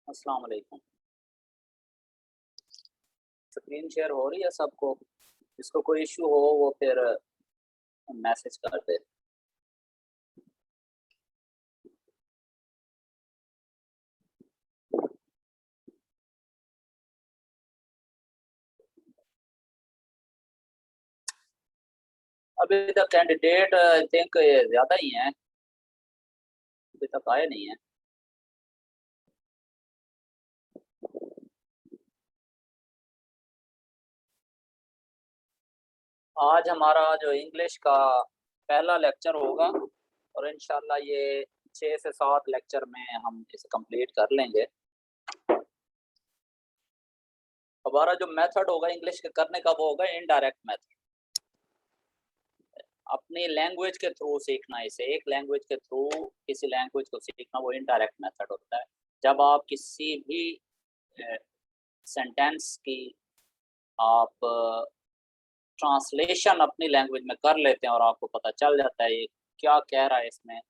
अस्सलाम वालेकुम। Screen share हो रही है सबको? जिसको कोई इशू हो वो फिर मैसेज कर दे। अभी तक कैंडिडेट आई थिंक ज़्यादा ही हैं, अभी तक आए नहीं हैं। आज हमारा जो इंग्लिश का पहला लेक्चर होगा और इंशाल्लाह ये 6 से 7 लेक्चर में हम इसे कंप्लीट कर लेंगे। हमारा जो मेथड होगा इंग्लिश के करने का वो होगा इनडायरेक्ट मेथड। अपनी लैंग्वेज के थ्रू सीखना, इसे एक लैंग्वेज के थ्रू किसी लैंग्वेज को सीखना वो इनडायरेक्ट मेथड होता है। जब आप किसी भी सेंटेंस की आप ट्रांसलेशन अपनी लैंग्वेज में कर लेते हैं और आपको पता चल जाता है ये क्या कह रहा है इसमें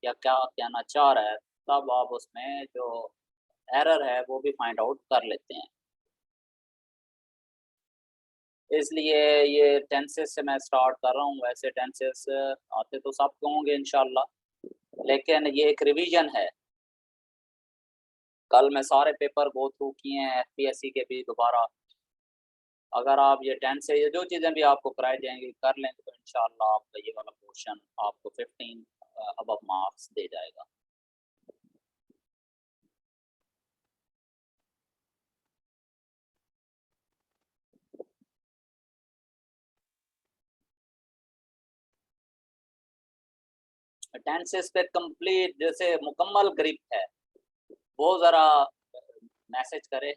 या क्या कहना चाह रहा है, तब आप उसमें जो एरर है वो भी फाइंड आउट कर लेते हैं। इसलिए ये टेंसेस से मैं स्टार्ट कर रहा हूँ। वैसे टेंसेस आते तो सबको होंगे इंशाल्लाह, लेकिन ये एक रिवीजन है। कल मैं सारे पेपर गो थ्रू किए हैं, एफपीएससी के भी दोबारा। अगर आप ये 10 से ये जो चीज़ें भी आपको कराई जाएँगी कर लेंगे तो इंशाअल्लाह आपका ये वाला पोर्शन आपको 15 अबव मार्क्स दे जाएगा। टेंसेस पे कंप्लीट जैसे मुकम्मल ग्रिप है, वो ज़रा मैसेज करे।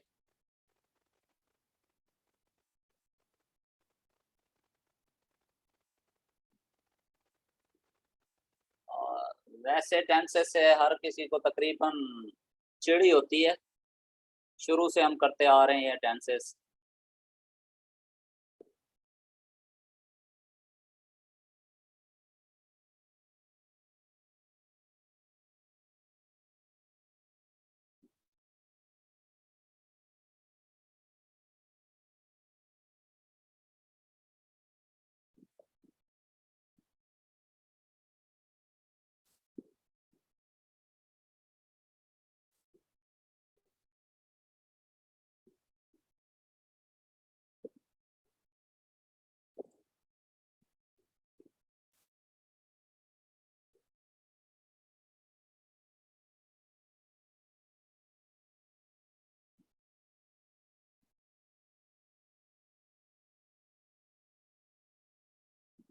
और वैसे टेंसेस से हर किसी को तकरीबन चिढ़ ही होती है, शुरू से हम करते आ रहे हैं ये टेंसेस।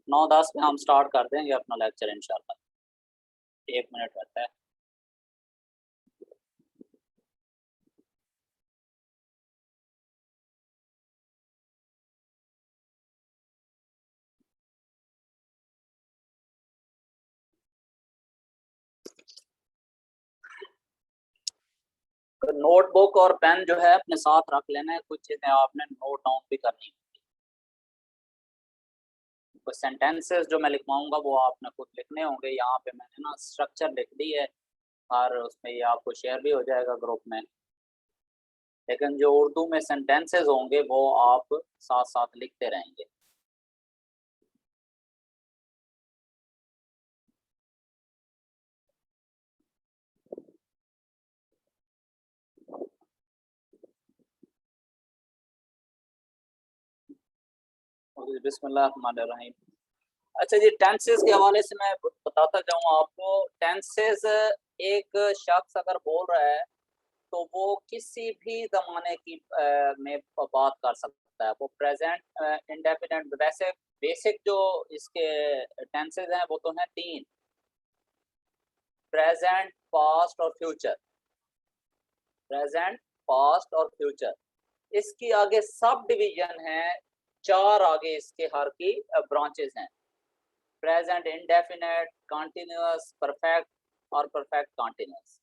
9-10 में हम स्टार्ट कर देंगे अपना लेक्चर इंशाल्लाह। 1 मिनट रहता है। तो नोटबुक और पेन जो है अपने साथ रख लेना है, कुछ चीज़ें आपने नोट डाउन भी करनी है। तो सेंटेंसेस जो मैं लिखवाऊँगा वो आपने खुद लिखने होंगे। यहाँ पे मैंने ना स्ट्रक्चर लिख दी है और उसमें ये आपको शेयर भी हो जाएगा ग्रुप में। लेकिन जो उर्दू में सेंटेंसेस होंगे वो आप साथ-साथ लिखते रहेंगे। बिस्मिल्लाहिर्रहमानिर्रहीम। अच्छा जी, टेंसेस के हवाले से मैं बताता जाऊँ आपको। टेंसेस एक शख्स अगर बोल रहा है तो वो किसी भी ज़माने की में बात कर सकता है। वो प्रेज़ेंट इंडेफ़िनिट वैसे बेसिक जो इसके टेंसेस हैं वो तो हैं 3, प्रेज़ेंट, पास्ट और फ्यूचर। प्रेज़ेंट, पास्ट और फ्यूचर। इसकी आगे सब डिवीज़न है, 4 आगे इसके हर की ब्रांचेज़ हैं। प्रेज़ेंट इंडेफ़िनिट, कंटीन्यूअस, परफ़ेक्ट और परफ़ेक्ट कंटीन्यूअस।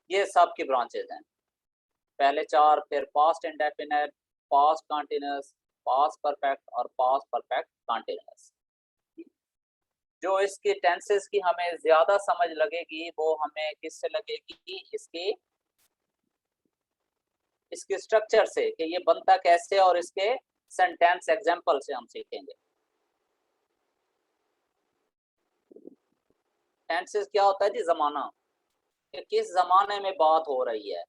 ये सब की ब्रांचेज़ हैं। पहले 4 फिर past indefinite, past continuous, past perfect और पास्ट परफेक्ट कंटीन्यूअस। जो इसकी टेंसेस की हमें ज़्यादा समझ लगेगी वो हमें किससे लगेगी? इसकी इसके स्ट्रक्चर से कि ये बनता कैसे, और इसके सेंटेंस एग्जांपल से हम सीखेंगे। टेंसेस क्या होता है जी? जमाना, कि किस जमाने में बात हो रही है,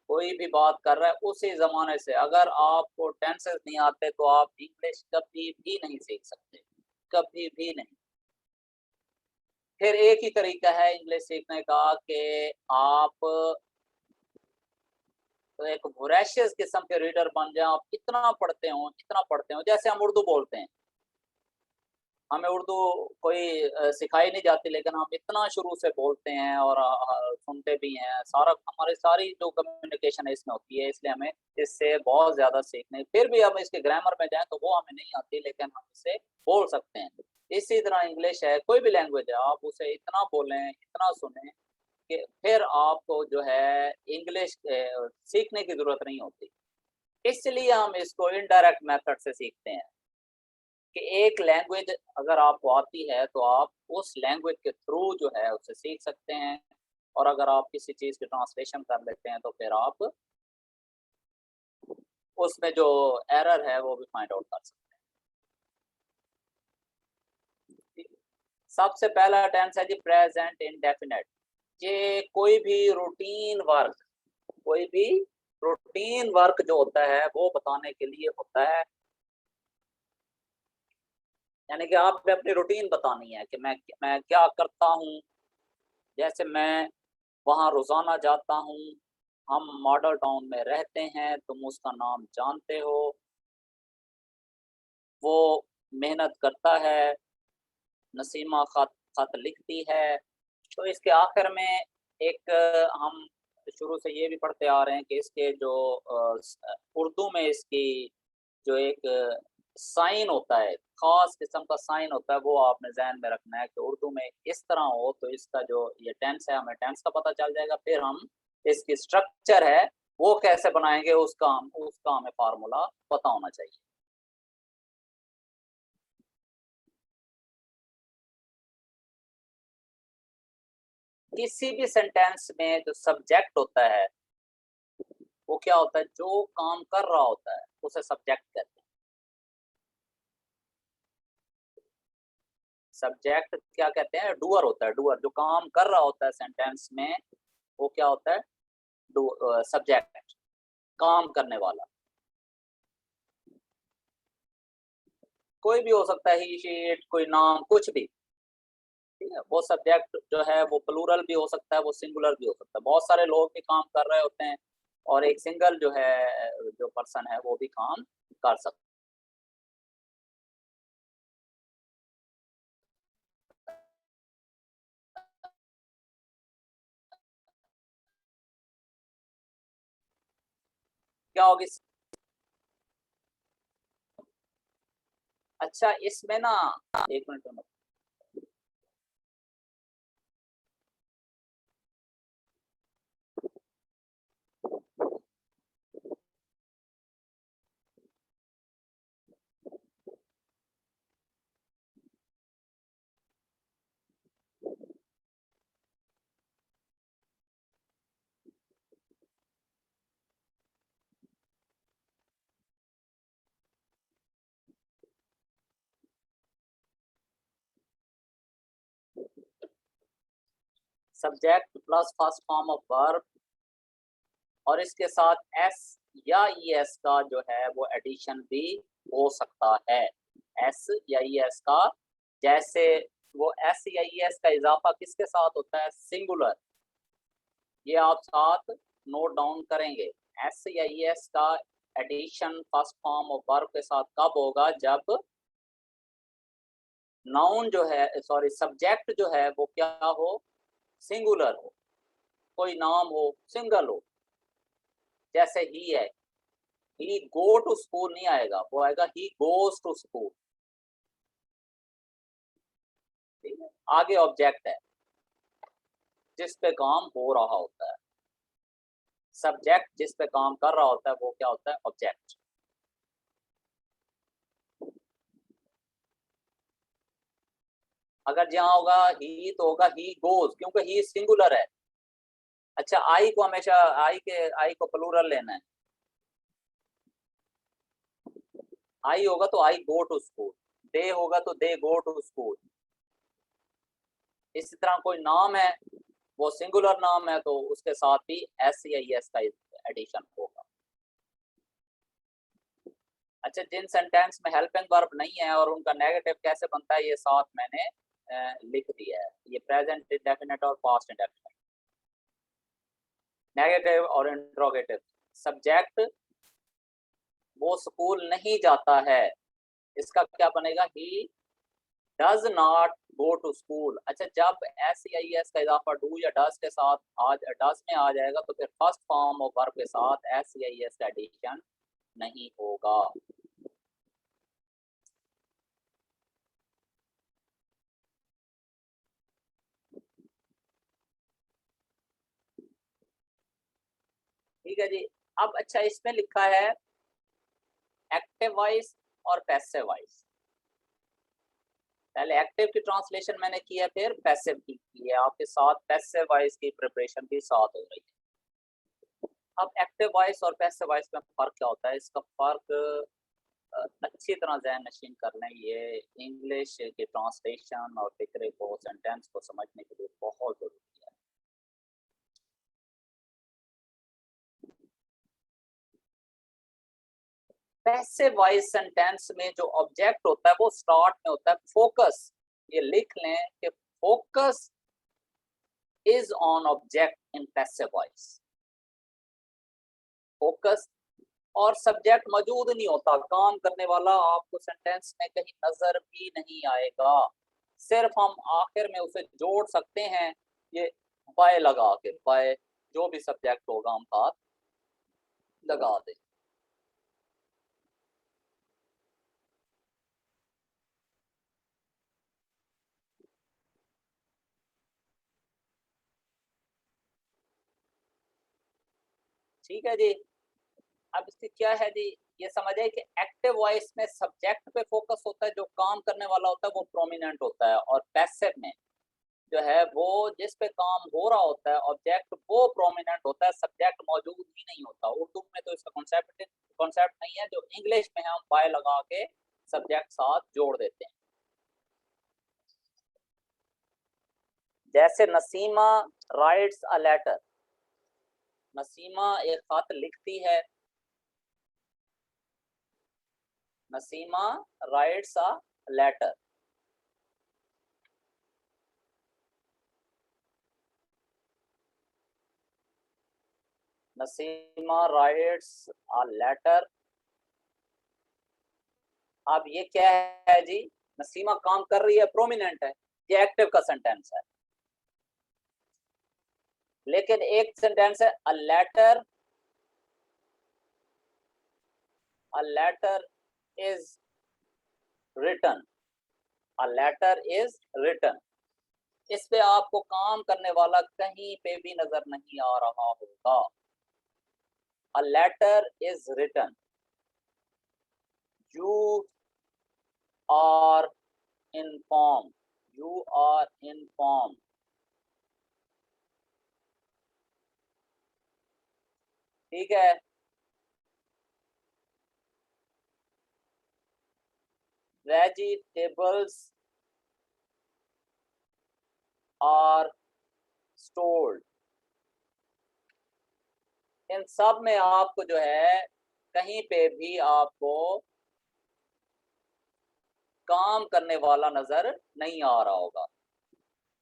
कोई भी बात कर रहा है उसी जमाने से। अगर आपको टेंसेस नहीं आते तो आप इंग्लिश कभी भी नहीं सीख सकते, कभी भी नहीं। फिर एक ही तरीका है इंग्लिश सीखने का कि आप तो एक वोरेशियस किस्म के रीडर बन जाए। आप इतना पढ़ते हो, इतना पढ़ते हो, जैसे हम उर्दू बोलते हैं, हमें उर्दू कोई सिखाई नहीं जाती, लेकिन हम इतना शुरू से बोलते हैं और सुनते भी हैं। सारा हमारी सारी जो कम्युनिकेशन है इसमें होती है, इसलिए हमें इससे बहुत ज्यादा सीखने। फिर भी हम इसके ग्रामर में जाएं तो वो हमें नहीं आती, लेकिन हम इसे बोल सकते हैं। इसी तरह इंग्लिश है, कोई भी लैंग्वेज है, आप उसे इतना बोलें, इतना सुने कि फिर आपको जो है इंग्लिश सीखने की जरूरत नहीं होती। इसलिए हम इसको इनडायरेक्ट मेथड से सीखते हैं कि एक लैंग्वेज अगर आपको आती है तो आप उस लैंग्वेज के थ्रू जो है उसे सीख सकते हैं, और अगर आप किसी चीज की ट्रांसलेशन कर लेते हैं तो फिर आप उसमें जो एरर है वो भी फाइंड आउट कर सकते हैं। सबसे पहला टेंस है जी प्रेजेंट इंडेफिनेट। ये कोई भी रूटीन वर्क जो होता है वो बताने के लिए होता है। यानी कि आपने अपनी रूटीन बतानी है कि मैं क्या करता हूँ। जैसे मैं वहाँ रोजाना जाता हूँ, हम मॉडल टाउन में रहते हैं, तुम उसका नाम जानते हो, वो मेहनत करता है, नसीमा खत खत लिखती है। तो इसके आखिर में एक हम शुरू से ये भी पढ़ते आ रहे हैं कि इसके जो उर्दू में इसकी जो एक साइन होता है, खास किस्म का साइन होता है, वो आपने ज़हन में रखना है कि उर्दू में इस तरह हो तो इसका जो ये टेंस है, हमें टेंस का पता चल जाएगा। फिर हम इसकी स्ट्रक्चर है वो कैसे बनाएंगे, उसका हमें फार्मूला पता होना चाहिए। किसी भी सेंटेंस में जो सब्जेक्ट होता है वो क्या होता है? जो काम कर रहा होता है उसे सब्जेक्ट कहते हैं। सब्जेक्ट क्या कहते हैं? डूअर होता है, डूअर जो काम कर रहा होता है सेंटेंस में, वो क्या होता है? सब्जेक्ट, काम करने वाला। कोई भी हो सकता है, ही शी इट, कोई नाम, कुछ भी। ठीक है, वो सब्जेक्ट जो है वो प्लूरल भी हो सकता है, वो सिंगुलर भी हो सकता है। बहुत सारे लोग भी काम कर रहे होते हैं और एक सिंगल जो है जो पर्सन है वो भी काम कर सकता है। क्या होगी? अच्छा, इसमें ना, एक मिनट में, subject plus first form of verb और इसके साथ एस या ई एस का जो है वो एडिशन भी हो सकता है। एस या ई एस का, जैसे वो एस या ई एस का इजाफा किसके साथ होता है? सिंगुलर। ये आप साथ नोट डाउन करेंगे। एस या ई एस का addition first form of verb के साथ कब होगा? जब नाउन जो है, सॉरी, सब्जेक्ट जो है वो क्या हो? सिंगुलर हो। कोई नाम हो, सिंगल हो। जैसे ही है, ही गो टू स्कूल नहीं आएगा, वो आएगा ही गोज टू स्कूल। ठीक है, आगे ऑब्जेक्ट है जिस पे काम हो रहा होता है। सब्जेक्ट जिस पे काम कर रहा होता है वो क्या होता है? ऑब्जेक्ट। अगर जहाँ होगा ही तो होगा ही गोज, क्योंकि ही सिंगुलर है। अच्छा, आई को हमेशा आई को प्लूरल लेना है। आई होगा तो आई गो टू स्कूल, दे होगा तो दे गो टू स्कूल। इसी तरह कोई नाम है, वो सिंगुलर नाम है, तो उसके साथ भी एस या एस का एडिशन होगा। अच्छा, जिन सेंटेंस में हेल्पिंग वर्ब नहीं है और उनका नेगेटिव कैसे बनता है, ये साथ मैंने लिख दिया है। ये प्रेजेंट इंडेफिनिट और पास्ट इंडेफिनिट। नेगेटिव और इंट्रोगेटिव। सब्जेक्ट, वो स्कूल नहीं जाता है, इसका क्या बनेगा? He does not go to school. अच्छा, जब एस या एस का इजाफा डू या डज के साथ डज में आ जाएगा, तो फिर फर्स्ट फॉर्म ऑफ वर्ब के साथ एस या एस का एडिशन नहीं होगा। ठीक है जी। अब अच्छा, इसमें लिखा है एक्टिव वॉइस और पैसिव वॉइस। पहले एक्टिव की ट्रांसलेशन मैंने की है, फिर पैसिव की है, आपके साथ पैसिव वॉइस की प्रिपरेशन भी साथ हो रही है। अब एक्टिव वॉइस और पैसिव वॉइस में फर्क क्या होता है? इसका फर्क अच्छी तरह ज़हन नशीन कर लें। ये इंग्लिश की ट्रांसलेशन और फिक्रे को, सेंटेंस को समझने के लिए बहुत जरूरी है। पैसिव वॉइस सेंटेंस में जो ऑब्जेक्ट होता है वो स्टार्ट में होता है फोकस। ये लिख लें कि focus is on object in passive voice. Focus और सब्जेक्ट मौजूद नहीं होता, काम करने वाला आपको सेंटेंस में कहीं नजर भी नहीं आएगा। सिर्फ हम आखिर में उसे जोड़ सकते हैं, ये बाय लगा के, बाय जो भी सब्जेक्ट होगा हम साथ लगा दें। ठीक है जी। अब इसकी क्या है जी, ये समझे कि एक्टिव वॉइस में सब्जेक्ट पे फोकस होता है, जो काम करने वाला होता है वो प्रोमिनेंट होता है, और पैसिव में जो है वो जिस पे काम हो रहा होता है ऑब्जेक्ट वो प्रोमिनेंट होता है, सब्जेक्ट मौजूद ही नहीं होता। उर्दू में तो इसका कॉन्सेप्ट नहीं है, जो इंग्लिश में हम बाय लगा के सब्जेक्ट साथ जोड़ देते हैं। जैसे Nasima writes a letter, Nasima एक खत लिखती है। Nasima writes a letter. Nasima writes a letter. अब ये क्या है जी? नसीमा काम कर रही है, प्रोमिनेंट है, ये एक्टिव का सेंटेंस है। लेकिन एक सेंटेंस है a letter, a letter is written, a letter is written. इस पे आपको काम करने वाला कहीं पे भी नजर नहीं आ रहा होगा। A letter is written, you are inform, you are inform. ठीक है। Vegetables are stored. इन सब में आपको जो है कहीं पे भी आपको काम करने वाला नजर नहीं आ रहा होगा।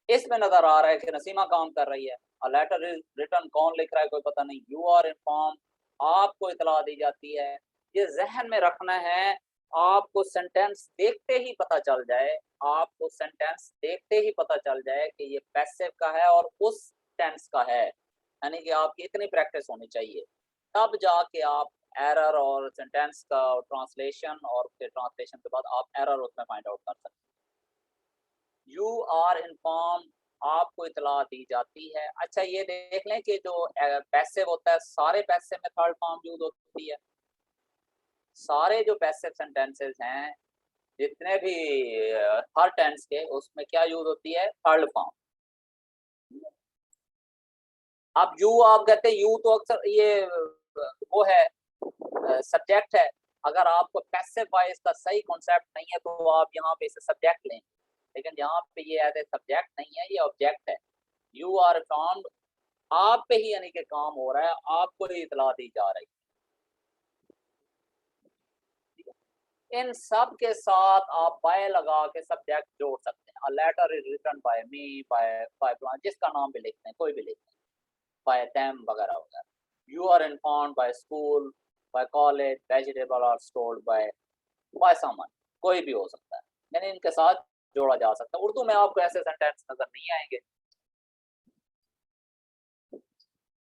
इसमें नजर आ रहा है कि नसीमा काम कर रही है। अ लेटर इज रिटन, कौन लिख रहा है कोई पता नहीं। यू आर इन्फॉर्म, आपको इतला दी जाती है। ये जहन में रखना है। आपको सेंटेंस देखते ही पता चल जाए, आपको सेंटेंस देखते ही पता चल जाए कि ये पैसिव का है और उस टेंस का है, यानी कि आपकी इतनी प्रैक्टिस होनी चाहिए, तब जाके आप एरर और सेंटेंस का ट्रांसलेशन, और फिर ट्रांसलेशन के बाद आप एरर उसमें फाइंड आउट कर सकते हैं। यू आर इन्फॉर्म, आपको इतला दी जाती है। अच्छा, ये देख लें कि जो पैसिव होता है, सारे पैसिव में थर्ड फॉर्म यूज होती है। सारे जो पैसिव सेंटेंसेस हैं, जितने भी हर टेंस के, उसमें क्या यूज होती है? Third form. अब यू आप कहते हैं, यू तो अक्सर ये वो है, सब्जेक्ट है। अगर आपको पैसिव वॉइस का सही कॉन्सेप्ट नहीं है तो आप यहाँ पे इसे सब्जेक्ट लें, लेकिन यहाँ पे ये एज ए सब्जेक्ट नहीं है, ये ऑब्जेक्ट है। यू आर इन्फॉर्म्ड, आप पे ही यानी कि काम हो रहा है, आपको ही इतला दी जा रही है। इन सब के साथ आप बाय लगा के सब्जेक्ट जोड़ सकते हैं। A letter is written by me, by जिसका नाम भी लिखते हैं, कोई भी लिखते हैं, बाय देम वगैरह वगैरह। You are informed by school, by college, vegetable are stored by someone, कोई भी हो सकता है, यानी इनके साथ जोड़ा जा सकता है। उर्दू में आपको ऐसे सेंटेंस नजर नहीं आएंगे।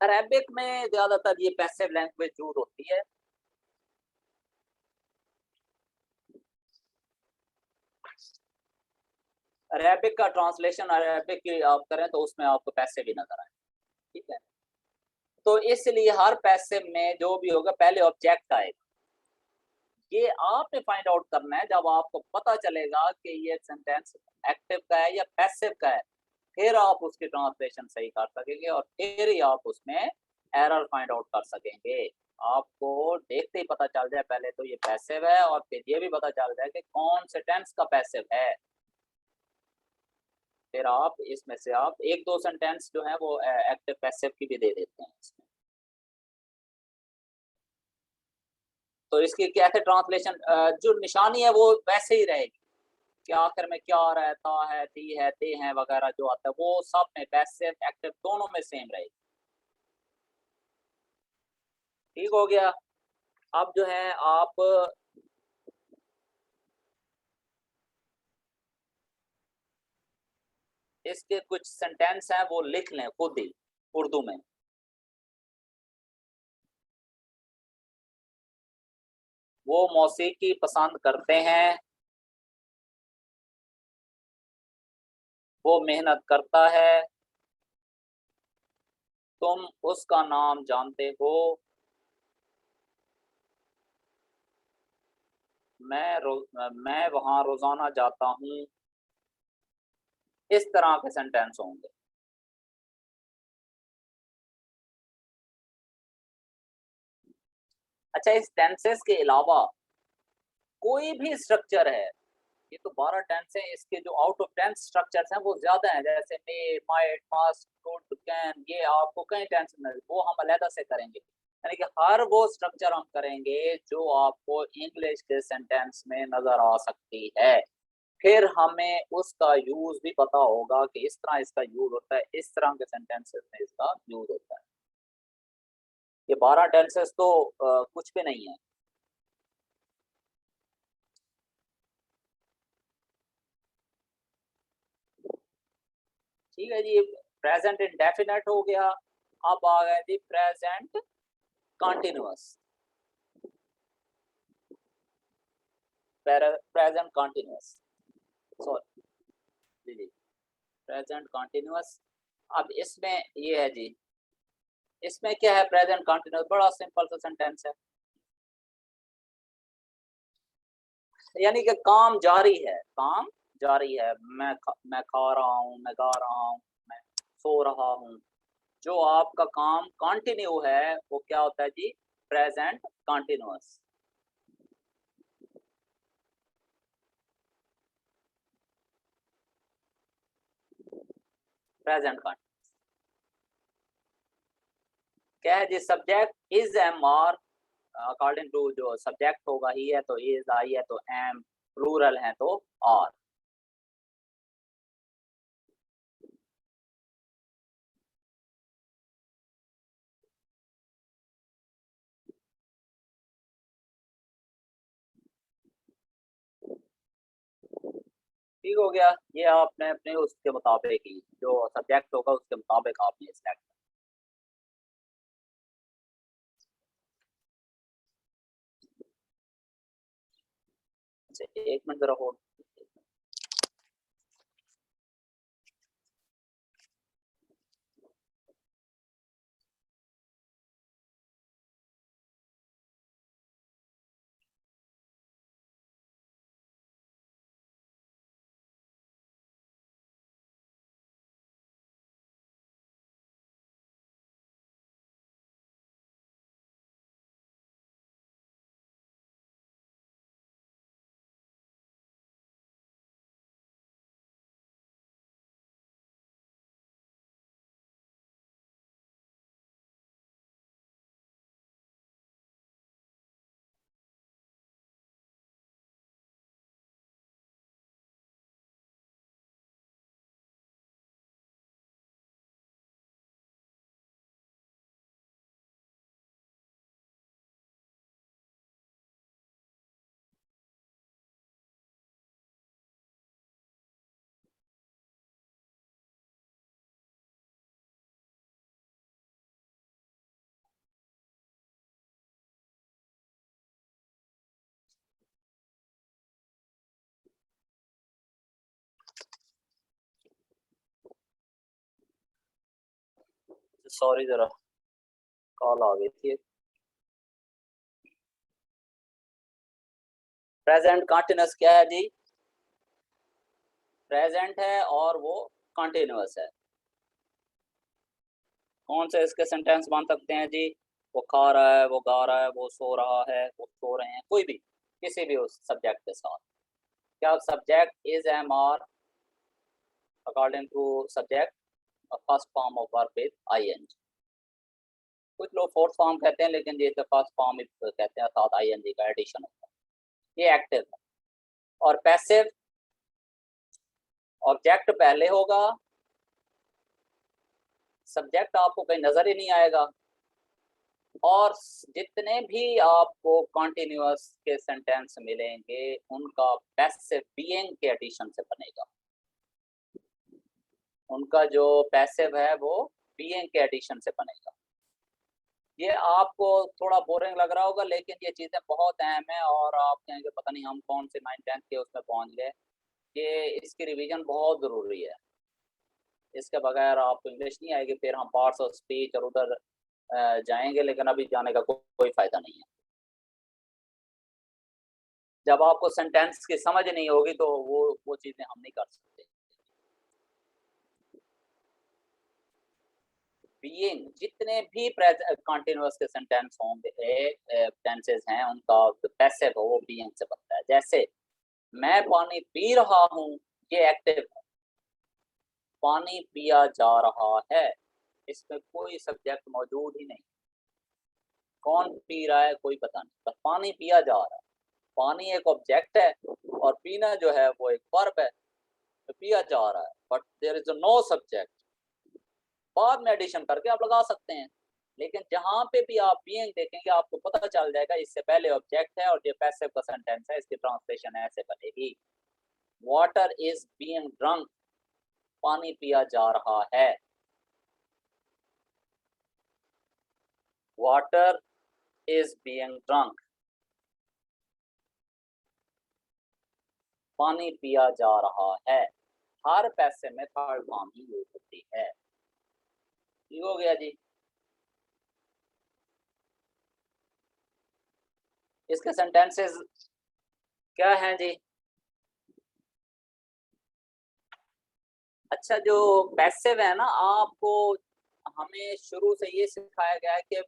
अरेबिक में ज्यादातर ये पैसिव लैंग्वेज यूज होती है। अरेबिक का ट्रांसलेशन अरेबिक की आप करें तो उसमें आपको पैसिव ही नजर आए, ठीक है। तो इसलिए हर पैसिव में जो भी होगा पहले ऑब्जेक्ट आएगा। ये आपने फाइंड आउट करना है जब आपको पता चलेगा कि ये सेंटेंस एक्टिव का है या पैसिव का है, फिर आप उसकी ट्रांसलेशन सही कर सकेंगे और फिर ही आप उसमें एरर फाइंड आउट कर सकेंगे। आपको देखते ही पता चल जाए पहले तो ये पैसिव है, और फिर ये भी पता चल जाए कि कौन से टेंस का पैसिव है, फिर आप इसमें से आप एक दो सेंटेंस जो है वो एक्टिव पैसिव की भी दे देते हैं इसमें। तो इसकी कैसे ट्रांसलेशन जो निशानी है वो वैसे ही रहेगी कि आखिर में क्या रहता है, ती है, ते हैं वगैरह जो आता है वो सब में पैसिव एक्टिव दोनों में सेम रहेगी। ठीक हो गया। अब जो है आप इसके कुछ सेंटेंस हैं वो लिख लें खुद ही उर्दू में। वो मौसीकी पसंद करते हैं, वो मेहनत करता है, तुम उसका नाम जानते हो, मैं वहां रोजाना जाता हूँ, इस तरह के सेंटेंस होंगे। अच्छा, इस टेंसेस के अलावा कोई भी स्ट्रक्चर है, ये तो 12 टेंस हैं, इसके जो आउट ऑफ 10 स्ट्रक्चर्स हैं वो ज्यादा हैं, जैसे मे, माइट, मस्ट, कुड, कैन, ये आपको कई टेंस में वो हम अलहदा से करेंगे। यानी कि हर वो स्ट्रक्चर हम करेंगे जो आपको इंग्लिश के सेंटेंस में नजर आ सकती है, फिर हमें उसका यूज भी पता होगा कि इस तरह इसका यूज होता है, इस तरह के सेंटेंसेस में इसका यूज होता है। ये 12 टेंसेस तो कुछ भी नहीं है। ठीक है जी, प्रेजेंट इंडेफिनेट हो गया। अब आ गया जी present continuous. Present continuous, sorry जी जी, प्रेजेंट कंटिन्यूअस। अब इसमें ये है जी, इसमें क्या है, प्रेजेंट कंटिन्यूअस बड़ा सिंपल सा सेंटेंस है, यानी कि काम जारी है, काम जारी है। मैं खा रहा हूँ, मैं गा रहा हूँ, मैं सो रहा हूँ। जो आपका काम कंटिन्यू है वो क्या होता है जी, प्रेजेंट कंटिन्यूअस। प्रेजेंट कंटिन्यूअस क्या है जी, subject is am are, according to जो सब्जेक्ट होगा ही है तो इज, आई है तो एम, प्लूरल है तो आर। ठीक हो गया। ये आपने अपने उसके मुताबिक ही जो सब्जेक्ट होगा उसके मुताबिक आपने सिलेक्ट। एक मिनट जरा होल्ड। सॉरी जरा कॉल आ गई थी। प्रेजेंट कंटिन्यूअस क्या है जी? प्रेजेंट है और वो कंटिन्यूअस है। कौन से इसके सेंटेंस बन सकते हैं जी? वो खा रहा है, वो गा रहा है, वो सो रहा है, वो सो रहे हैं, कोई भी किसी भी उस सब्जेक्ट के साथ। क्या subject is am are according to subject first form of verb with ING. कुछ लोग फोर्थ फॉर्म कहते हैं, लेकिन ये फर्स्ट फॉर्म कहते हैं, साथ आईएनजी का एडिशन होता है। ये एक्टिव है। और पैसिव, ऑब्जेक्ट पहले होगा, सब्जेक्ट आपको कहीं नजर ही नहीं आएगा, और जितने भी आपको कॉन्टिन्यूअस के सेंटेंस मिलेंगे उनका पैसिव बीइंग के एडिशन से बनेगा। उनका जो पैसिव है वो बीइंग के एडिशन से बनेगा। ये आपको थोड़ा बोरिंग लग रहा होगा, लेकिन ये चीजें बहुत अहम है, और आप कहेंगे पता नहीं हम कौन से 9th-10th के उसमें पहुंच गए। ये इसकी रिवीजन बहुत जरूरी है। इसके बगैर आपको इंग्लिश नहीं आएगी। फिर हम पार्ट्स ऑफ स्पीच और उधर जाएंगे, लेकिन अभी जाने का कोई फायदा नहीं है। जब आपको सेंटेंस की समझ नहीं होगी तो वो चीजें हम नहीं कर सकते। बीइंग, जितने भी कंटिन्यूअस के सेंटेंस होंगे, टेंसेस हैं, उनका पैसिव वो बीइंग से बनता है। जैसे मैं पानी पी रहा हूँ, ये एक्टिव है। पानी पिया जा रहा है, इसमें कोई सब्जेक्ट मौजूद ही नहीं। कौन पी रहा है कोई पता नहीं, बस पानी पिया जा रहा है। पानी एक ऑब्जेक्ट है और पीना जो है वो एक वर्ब है। तो पिया जा रहा है, but there is no subject. बाद में एडिशन करके आप लगा सकते हैं, लेकिन जहां पे भी आप बीइंग देखेंगे आपको पता चल जाएगा इससे पहले ऑब्जेक्ट है और ये पैसिव का सेंटेंस है। इसकी ट्रांसलेशन ऐसे बनेगी, वाटर इज बीइंग ड्रंक, पानी पिया जा रहा है। वाटर इज बीइंग ड्रंक, पानी पिया जा रहा है। हर पैसे में थर्ड फॉर्म ही यूज होती है। ठीक हो गया जी। इसके सेंटेंसेस क्या हैं जी? अच्छा, जो पैसिव है ना, आपको हमें शुरू से ये सिखाया गया है कि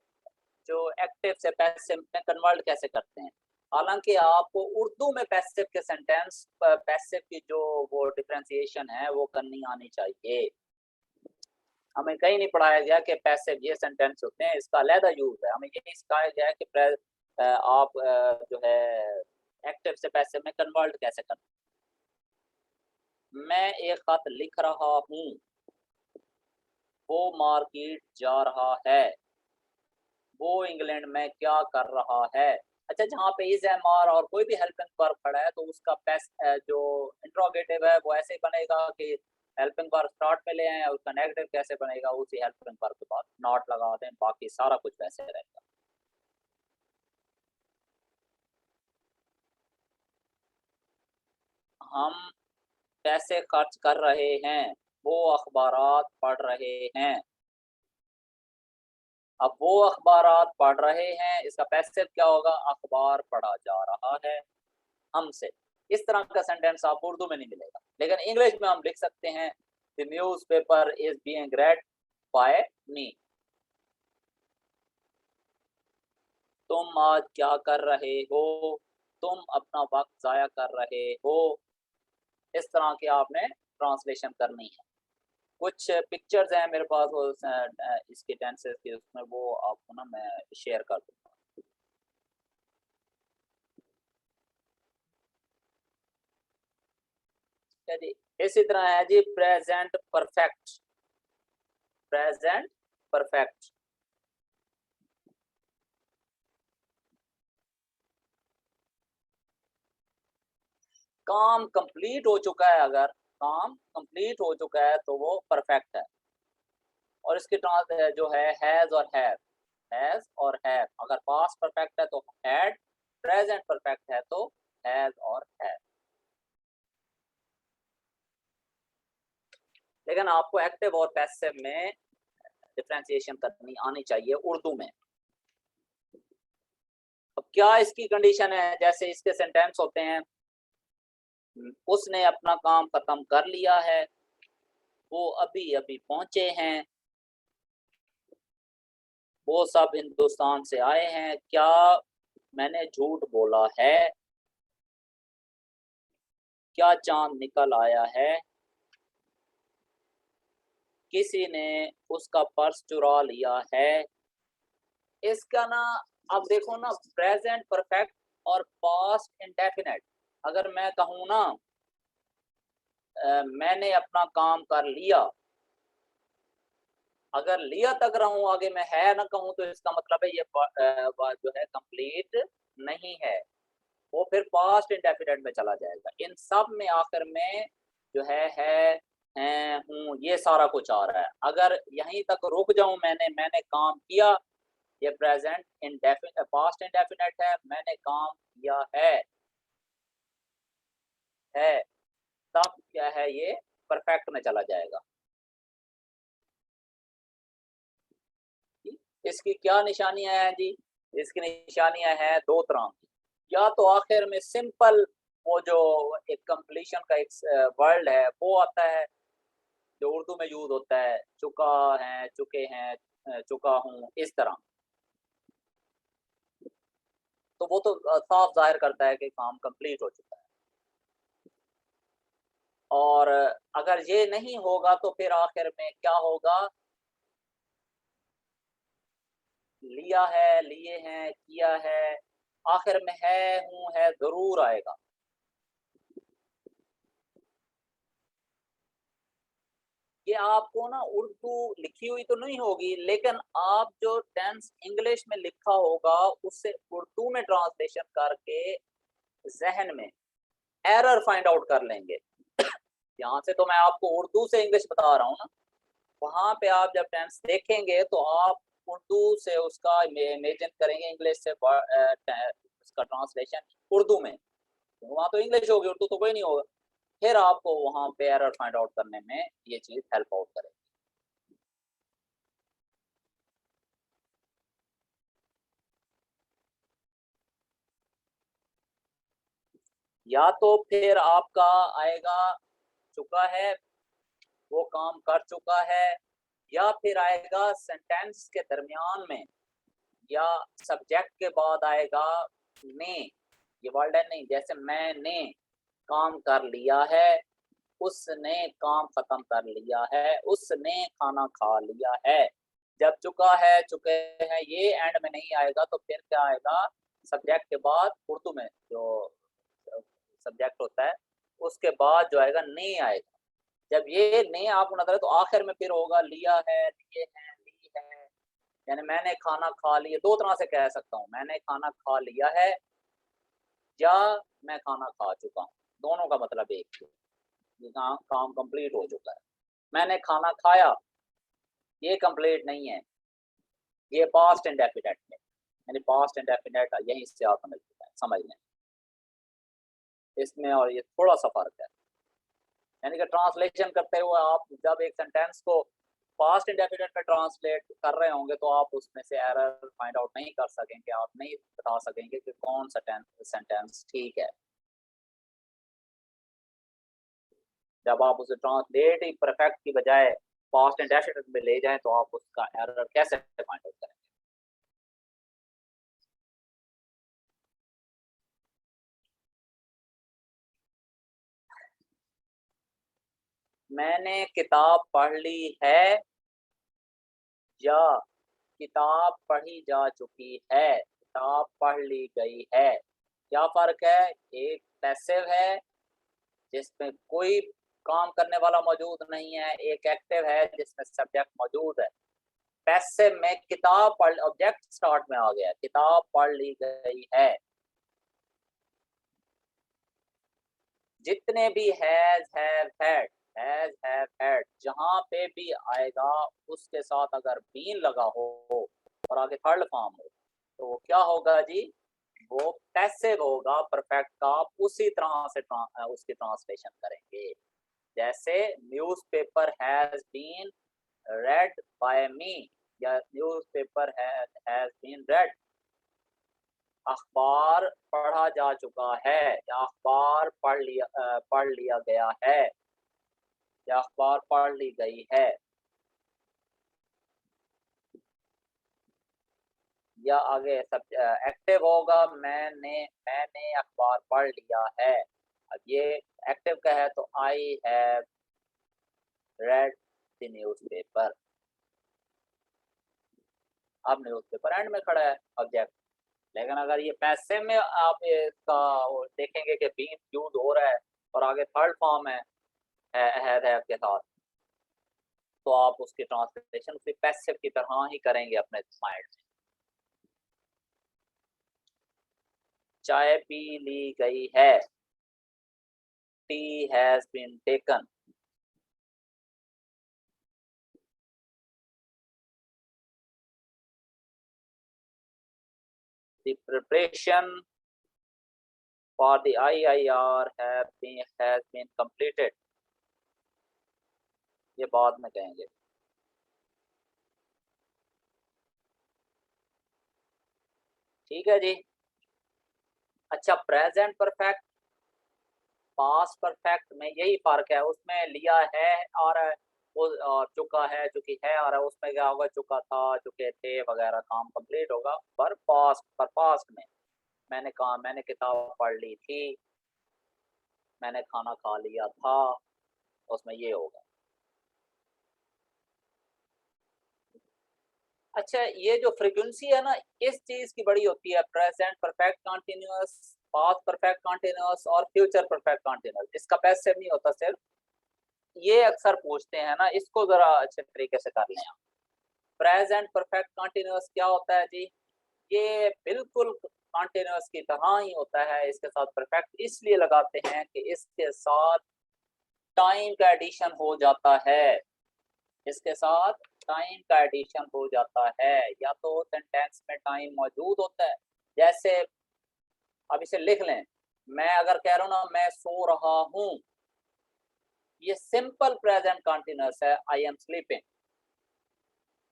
जो एक्टिव से पैसिव में कन्वर्ट कैसे करते हैं। हालांकि आपको उर्दू में पैसिव के सेंटेंस, पैसिव की जो वो डिफरेंशिएशन है वो करनी आनी चाहिए। हमें कहीं नहीं पढ़ाया गया कि पैसिव ये सेंटेंस होते हैं, इसका अलहदा यूज है। हमें ये सिखाया गया है कि आप जो है एक्टिव से पैसिव में कन्वर्ट कैसे करते हैं। मैं एक खत लिख रहा हूँ, वो मार्केट जा रहा है, वो इंग्लैंड में क्या कर रहा है। अच्छा, जहाँ पे इज एम आर और कोई भी हेल्पिंग वर्ब खड़ा है तो उसका जो इंट्रोगेटिव है वो ऐसे बनेगा कि हेल्पिंग वर्ब स्टार्ट में ले आए, और उसका नेगेटिव कैसे बनेगा, उसी हेल्पिंग वर्ब के बाद नॉट लगा दें, बाकी सारा कुछ वैसे रहेगा। हम पैसे खर्च कर रहे हैं, वो अखबारात पढ़ रहे हैं। अब वो अखबारात पढ़ रहे हैं, इसका पैसिव क्या होगा? अखबार पढ़ा जा रहा है हमसे। इस तरह का सेंटेंस आपको उर्दू में नहीं मिलेगा, लेकिन इंग्लिश में हम लिख सकते हैं the newspaper is being read by me. तुम आज क्या कर रहे हो? तुम अपना वक्त जाया कर रहे हो। इस तरह की आपने ट्रांसलेशन करनी है। कुछ पिक्चर्स हैं मेरे पास वो इसके टेंसेस के, उसमें वो आपको ना मैं शेयर कर दूंगा। ठीक है जी। इसी तरह है जी प्रेजेंट परफेक्ट। प्रेजेंट परफेक्ट, काम कंप्लीट हो चुका है। अगर काम कंप्लीट हो चुका है तो वो परफेक्ट है। और इसकी ट्रांस जो है हैज और हैव, हैज और हैव। अगर पास्ट परफेक्ट है तो हैड, प्रेजेंट परफेक्ट है तो हैज और हैव। लेकिन आपको एक्टिव और पैसिव में डिफरेंशिएशन करनी आनी चाहिए उर्दू में। अब क्या इसकी कंडीशन है, जैसे इसके सेंटेंस होते हैं, उसने अपना काम खत्म कर लिया है, वो अभी अभी पहुंचे हैं, वो सब हिंदुस्तान से आए हैं, क्या मैंने झूठ बोला है, क्या चांद निकल आया है, किसी ने उसका पर्स चुरा लिया है। इसका ना, अब देखो ना, प्रेजेंट परफेक्ट और पास्ट इंडेफिनेट, अगर मैं कहूँ ना मैंने अपना काम कर लिया, अगर लिया तक रहूं आगे मैं है ना कहूं, तो इसका मतलब है ये बात जो है कंप्लीट नहीं है, वो फिर पास्ट इंडेफिनेट में चला जाएगा। इन सब में आखिर में जो है हूँ, ये सारा कुछ आ रहा है। अगर यहीं तक रुक जाऊं, मैंने काम किया, ये प्रेजेंट इंडेफिनेट पास्ट इंडेफिनेट है, मैंने काम किया है, तब क्या है, ये परफेक्ट में चला जाएगा। इसकी क्या निशानियां हैं जी? इसकी निशानियां हैं दो तरह की। या तो आखिर में सिंपल वो जो एक कंप्लीशन का एक वर्ड है वो आता है, जो उर्दू में यूज होता है, चुका है, चुके हैं, चुका हूँ, इस तरह। तो वो तो साफ जाहिर करता है कि काम कंप्लीट हो चुका है। और अगर ये नहीं होगा तो फिर आखिर में क्या होगा, लिया है, लिए हैं, किया है, आखिर में है, हूँ, है जरूर आएगा। ये आपको ना उर्दू लिखी हुई तो नहीं होगी, लेकिन आप जो टेंस इंग्लिश में लिखा होगा उससे उर्दू में ट्रांसलेशन करके जहन में एरर फाइंड आउट कर लेंगे। यहाँ से तो मैं आपको उर्दू से इंग्लिश बता रहा हूँ ना, वहां पे आप जब टेंस देखेंगे तो आप उर्दू से उसका इमेजिन करेंगे, इंग्लिश से उसका ट्रांसलेशन उर्दू में, वहां तो इंग्लिश होगी, उर्दू तो कोई नहीं होगा। फिर आपको वहां पे एरर फाइंड आउट करने में ये चीज हेल्प आउट करेगी। या तो फिर आपका आएगा चुका है, वो काम कर चुका है, या फिर आएगा सेंटेंस के दरमियान में या सब्जेक्ट के बाद आएगा ने, ये वर्ड है नहीं, जैसे मैंने काम कर लिया है, उसने काम खत्म कर लिया है, उसने खाना खा लिया है। जब चुका है, चुके हैं, ये एंड में नहीं आएगा तो फिर क्या आएगा, सब्जेक्ट के बाद उर्दू में जो सब्जेक्ट होता है उसके बाद जो आएगा ने आएगा। जब ये ने आपको नजर है तो आखिर में फिर होगा लिया है, लिए हैं, ली है। यानी मैंने खाना खा लिया, दो तरह से कह सकता हूँ, मैंने खाना खा लिया है या मैं खाना खा चुका हूँ, दोनों का मतलब एक है। ये काम कंप्लीट हो चुका है। मैंने खाना खाया, ये कंप्लीट नहीं है, ये पास्ट इंडेफिनिट में, यानी पास्ट इंडेफिनिट यहीं से आपको मिल चुका है, समझ लें इसमें। और ये थोड़ा सा फर्क है, यानी कि ट्रांसलेशन करते हुए आप जब एक सेंटेंस को पास्ट इंडेफिनिट में ट्रांसलेट कर रहे होंगे तो आप उसमें से एरर फाइंड आउट नहीं कर सकेंगे, आप नहीं बता सकेंगे कि कौन सा सेंटेंस ठीक है। जब आप उसे ट्रांसलेट ही परफेक्ट की बजाय पास्ट इंडेफिनिट में ले जाएं तो आप उसका एरर कैसे फाइंड आउट करेंगे। मैंने किताब पढ़ ली है या किताब पढ़ी जा चुकी है, किताब पढ़ ली गई है, क्या फर्क है? एक पैसिव है जिसमें कोई काम करने वाला मौजूद नहीं है, एक एक्टिव है जिसमें सब्जेक्ट मौजूद है। पैसिव में किताब पढ़, ऑब्जेक्ट स्टार्ट में आ गया, किताब पढ़ ली गई है। जितने भी हैज हैव हैड जहां पे भी आएगा उसके साथ अगर बीन लगा हो और आगे थर्ड फॉर्म हो तो वो क्या होगा जी, वो पैसिव होगा परफेक्ट का। आप उसी तरह से उसकी ट्रांसलेशन करेंगे, जैसे newspaper has been read by me या newspaper has been read, अखबार पढ़ा जा चुका है या अखबार पढ़ लिया गया है या अखबार पढ़ ली गई है, या आगे सब एक्टिव होगा, मैंने अखबार पढ़ लिया है। अब ये एक्टिव का है तो I have read the newspaper. अब न्यूज़पेपर एंड में खड़ा है ऑब्जेक्ट, लेकिन अगर ये पैसिव में आप इसका देखेंगे कि बीन यूज हो रहा है और आगे थर्ड फॉर्म है हैव के साथ, तो आप उसकी ट्रांसलेशन उसी पैसिव की तरह ही करेंगे अपने माइंड में। चाय पी ली गई है, tea has been taken. The preparation for the IIR has been completed। ये बाद में कहेंगे। ठीक है जी। अच्छा, प्रेजेंट परफेक्ट पास्ट परफेक्ट में यही फर्क है, उसमें लिया है और वो चुका है, चुकी है, और उसमें क्या होगा, चुका था, चुके थे वगैरह, काम कंप्लीट होगा। पर पास्ट में मैंने किताब पढ़ ली थी, मैंने खाना खा लिया था, उसमें ये होगा। अच्छा, ये जो फ्रीक्वेंसी है ना, इस चीज की बड़ी होती है, present perfect continuous, past perfect continuous और फ्यूचर परफेक्ट कंटिन्यूअस। इसका पैसिव नहीं होता सिर्फ, ये अक्सर पूछते हैं ना, इसको जरा अच्छे तरीके से कर लें आप। प्रेजेंट परफेक्ट कंटिन्यूअस क्या होता है जी? ये बिल्कुल कंटिन्यूअस की तरह ही होता है, इसके साथ परफेक्ट इसलिए लगाते हैं कि इसके साथ टाइम का एडिशन हो जाता है, इसके साथ टाइम का एडिशन हो जाता है, या तो सेंटेंस में टाइम मौजूद होता है। जैसे अब इसे लिख लें, मैं अगर कह रहा हूं ना मैं सो रहा हूं, ये सिंपल प्रेजेंट कंटिन्यूअस है, आई एम स्लीपिंग।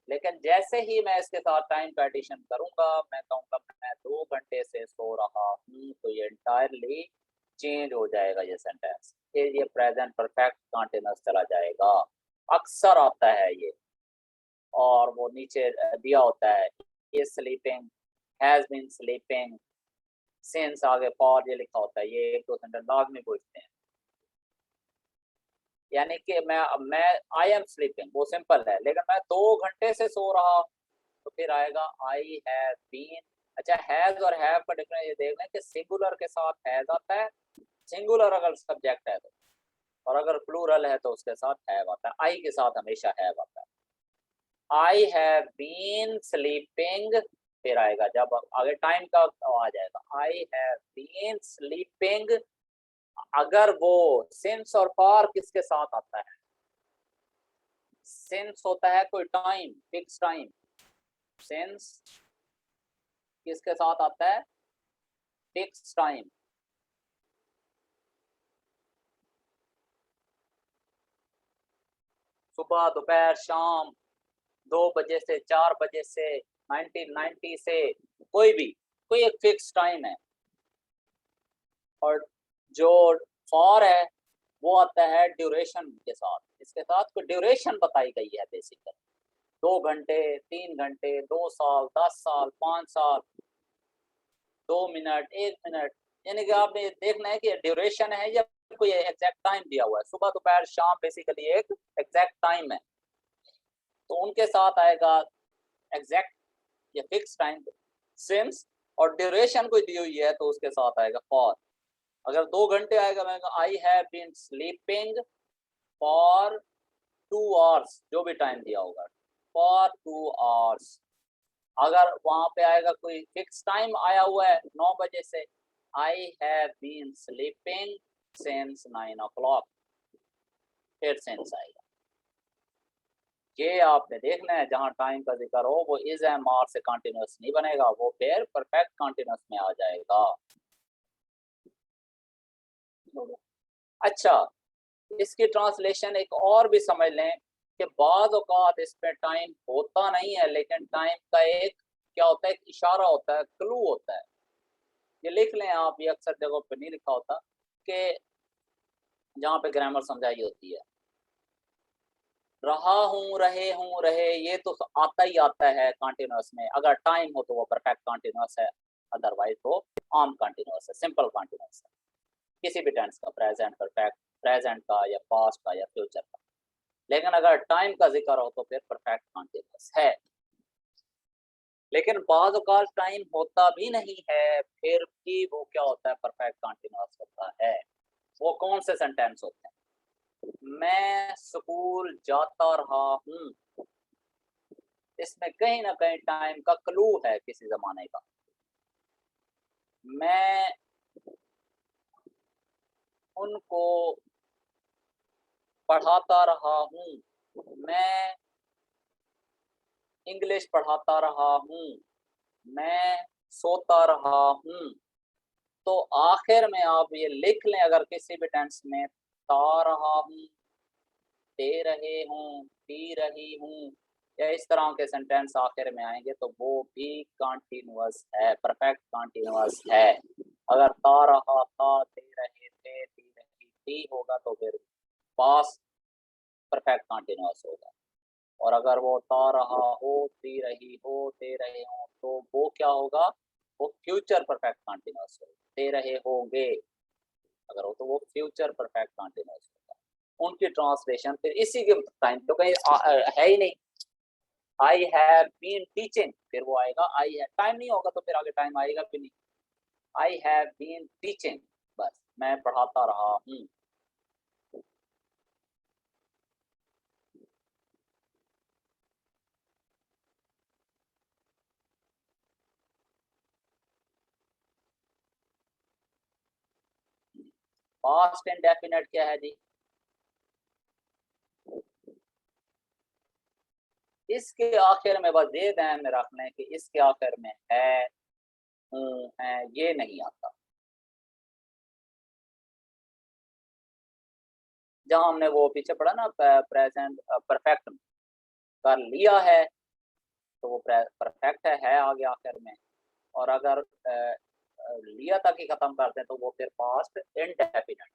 लेकिन जैसे ही मैं इसके साथ टाइम का एडिशन करूंगा, मैं कहूंगा मैं 2 घंटे से सो रहा हूं, तो ये इंटायरली चेंज हो जाएगा ये सेंटेंस, फिर ये प्रेजेंट परफेक्ट कंटिन्यूअस चला जाएगा। अक्सर आता है ये, और वो नीचे दिया होता है, ये sleeping, has been sleeping, since आगे फॉर ये लिखा होता है। ये 1-2 सेंटेंस लाजमी पूछते हैं। यानी कि मैं आई एम स्लीपिंग वो सिंपल है, लेकिन मैं 2 घंटे से सो रहा, तो फिर आएगा आई हैव बीन। अच्छा, हैज और हैव का डिफरेंस ये देख लें कि सिंगुलर के साथ हैज आता है, सिंगुलर अगर सब्जेक्ट है तो, और अगर प्लूरल है तो उसके साथ हैव आता है। आई के साथ हमेशा हैव आता है। आई हैव बीन स्लीपिंग, फिर आएगा जब आगे टाइम का आ जाएगा, आई हैव बीन स्लीपिंग। अगर वो सिंस और फॉर किसके साथ आता है? सिंस होता है कोई टाइम, फिक्स टाइम। सिंस किसके साथ आता है? Fix time. सुबह, दोपहर, शाम, 2 बजे से 4 बजे से, 1990 से, कोई भी, कोई एक फिक्स टाइम है। और जो फॉर है वो आता है ड्यूरेशन के साथ, इसके साथ कोई ड्यूरेशन बताई गई है बेसिकली, 2 घंटे, 3 घंटे, 2 साल, 10 साल, 5 साल, 2 मिनट, 1 मिनट। यानी कि आपने देखना है कि ड्यूरेशन है या कोई एग्जैक्ट टाइम दिया हुआ है। सुबह, दोपहर, शाम बेसिकली एक एग्जैक्ट टाइम है, तो उनके साथ आएगा एग्जैक्ट या फिक्स टाइम सिंस, और ड्यूरेशन कोई दी हुई है तो उसके साथ आएगा फॉर। अगर 2 घंटे आएगा, मैं I have been sleeping for 2 hours, जो भी टाइम दिया होगा, फॉर 2 आवर्स। अगर वहां पे आएगा कोई फिक्स टाइम आया हुआ है 9 बजे से, I have been sleeping since 9 o'clock, फिर सिंस आएगा। ये आपने देखना है, जहां टाइम का जिक्र हो वो इज एम आर से कंटिन्यूअस नहीं बनेगा, वो फिर परफेक्ट कंटिन्यूअस में आ जाएगा। अच्छा, इसकी ट्रांसलेशन एक और भी समझ लें कि बाद औकात इसमें टाइम होता नहीं है, लेकिन टाइम का एक क्या होता है, एक इशारा होता है, क्लू होता है। ये लिख लें आप, ये अक्सर जगहों पे नहीं लिखा होता कि जहाँ पे ग्रामर समझाई होती है। रहा हूँ, रहे, ये तो आता ही आता है कंटीन्यूअस में। अगर टाइम हो तो वो परफेक्ट कंटीन्यूअस है, अदरवाइज वो आर्म कंटीन्यूअस है, सिंपल कंटीन्यूअस है। किसी भी टेंस का, प्रेजेंट परफेक्ट, प्रेजेंट का या पास्ट का या फ्यूचर का। लेकिन अगर टाइम का जिक्र हो तो फिर परफेक्ट कंटीन्यूअस है। लेकिन बाद औकात टाइम होता भी नहीं है, फिर भी वो क्या होता है, परफेक्ट कंटीन्यूअस होता है। वो कौन से सेंटेंस होते हैं? मैं स्कूल जाता रहा हूँ, इसमें कहीं ना कहीं टाइम का क्लू है किसी जमाने का। मैं उनको पढ़ाता रहा हूँ, मैं इंग्लिश पढ़ाता रहा हूँ, मैं सोता रहा हूँ। तो आखिर में आप ये लिख लें, अगर किसी भी टेंस में ता रहा हूँ, दे रहे हूँ, पी रही हूँ, या इस तरह के सेंटेंस आखिर में आएंगे तो वो भी कॉन्टिन्यूअस है, परफेक्ट कॉन्टिन्यूअस है। अगर ता रहा था, दे रहे थे, पी रही थी होगा तो फिर पास्ट परफेक्ट कॉन्टिन्यूअस होगा। और अगर वो ता रहा हो, पी रही हो, दे रहे हो, तो वो क्या होगा, वो फ्यूचर परफेक्ट कॉन्टिन्यूअस होगा। दे रहे होंगे अगर हो तो वो फ्यूचर परफेक्ट कॉन्टिन्यूअस होगा। उनकी ट्रांसलेशन फिर इसी के टाइम तो कहीं है ही नहीं। आई हैव बीन टीचिंग, फिर वो आएगा आई है, टाइम नहीं होगा तो फिर आगे टाइम आएगा भी नहीं। आई हैव बीन टीचिंग, बस मैं पढ़ाता रहा हूँ। पास्ट इंडेफिनिट क्या है जी? इसके आखिर में बस ये ध्यान में रख लें कि इसके आखिर में है, हूँ, है, ये नहीं आता। जहां हमने वो पीछे पढ़ा ना, प्रेजेंट परफेक्ट कर लिया है तो वो परफेक्ट है आगे आखिर में। और अगर लिया तक ही खत्म करते हैं तो वो फिर past indefinite.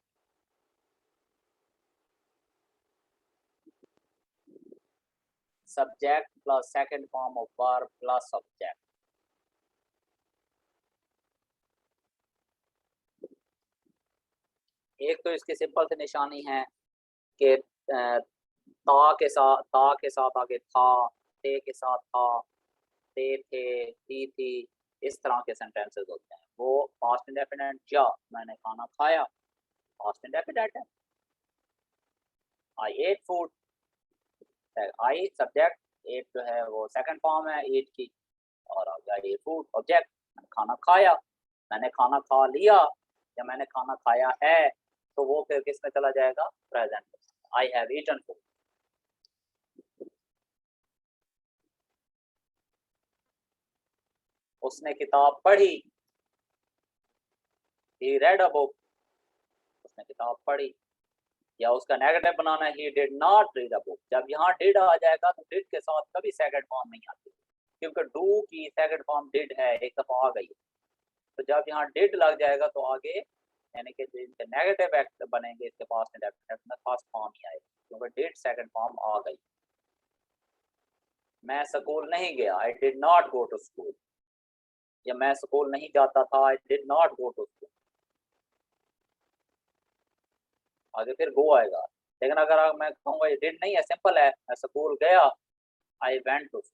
Subject plus second form of verb plus subject. एक तो इसकी सिंपल सी निशानी है कि ता के साथ आगे था, ते के साथ था, ते थे, थी, इस तरह के सेंटेंसेस होते हैं। वो पास्ट इंडेफिनिट, या मैंने खाना खाया, पास्ट इंडेफिनिट है। I ate food, I subject, ate जो है वो सेकंड फॉर्म है एट की, और आ गया ये फूड ऑब्जेक्ट, मैंने खाना खाया। मैंने खाना खा लिया या मैंने खाना खाया है तो वो फिर किस में चला जाएगा, present. I have eaten food. उसने किताब पढ़ी, ही रेड अ बुक, उसने किताब पढ़ी। या उसका नेगेटिव बनाना है, he did not read a book. जब यहाँ डिड आ जाएगा तो डिड के साथ कभी सेकंड फॉर्म नहीं आती, क्योंकि डू की सेकंड फॉर्म डिड है, एक दफा आ गई। तो जब यहाँ डिड लग जाएगा तो आगे यानी कि जो इनके नेगेटिव एक्ट बनेंगे इसके पास इंडेफिनिट में फर्स्ट फॉर्म ही आएगा, क्योंकि डिड सेकंड फॉर्म आ गई। मैं स्कूल नहीं गया, I did not go to school. या मैं स्कूल नहीं जाता था, I did not go to school. आगे फिर गो आएगा। लेकिन अगर मैं कहूँगा ये डिड नहीं है, सिंपल है, मैं स्कूल गया, आई वेंट टू स्कूल।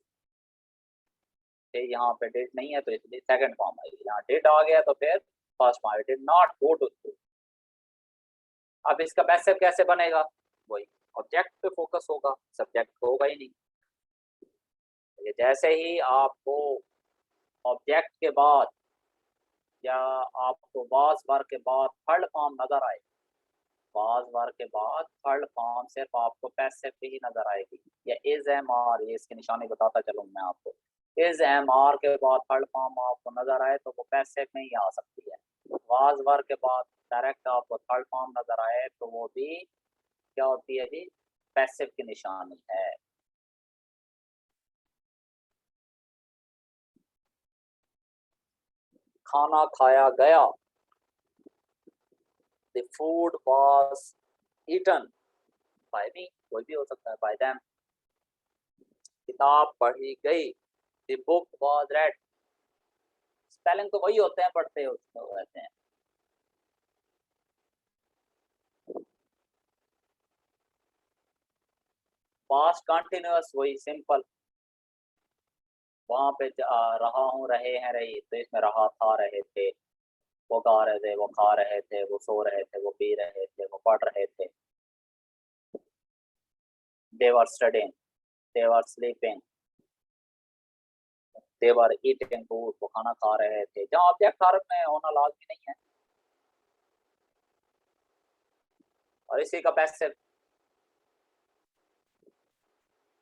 यहाँ पे डिड नहीं है तो इसलिए सेकंड फॉर्म आएगी। यहाँ डिड आ गया तो फिर first form, I did not go to school. अब इसका पैसिव कैसे बनेगा? वही ऑब्जेक्ट पे फोकस होगा, सब्जेक्ट होगा ही नहीं। ये जैसे ही आपको ऑब्जेक्ट के बाद या आपको वाज वर्ब के बाद थर्ड फॉर्म नजर आए, वाज वर्ब के बाद थर्ड फॉर्म सिर्फ आपको पैसिव पे ही नजर आएगी। या इज एम आर, ये इसकी निशानी बताता चलूँ मैं आपको। इज एम आर के बाद थर्ड फॉर्म आपको नजर आए तो वो पैसिव में ही आ सकती है। वाज वर्ब के बाद डायरेक्ट आपको थर्ड फॉर्म नजर आए तो वो भी क्या होती है जी, पैसिव की निशानी है। खाना खाया गया, the food was eaten by me, कोई भी हो सकता है, by them। किताब पढ़ी गई, the book was read। Spelling तो वही होते हैं, पढ़ते उसको रहते हैं। पास्ट कंटिन्यूअस वही सिंपल, वहां पे रहा हूँ, रहे हैं, रही, तो इसमें रहा था, रहे थे, वो गा रहे थे, वो खा रहे थे, वो सो रहे थे, वो पी रहे थे, वो पढ़ रहे थे। they were studying, they were sleeping, they were eating food, वो खाना खा रहे थे। जहाँ ऑब्जेक्ट हर में होना लाजमी नहीं है। और इसी का पैसिव,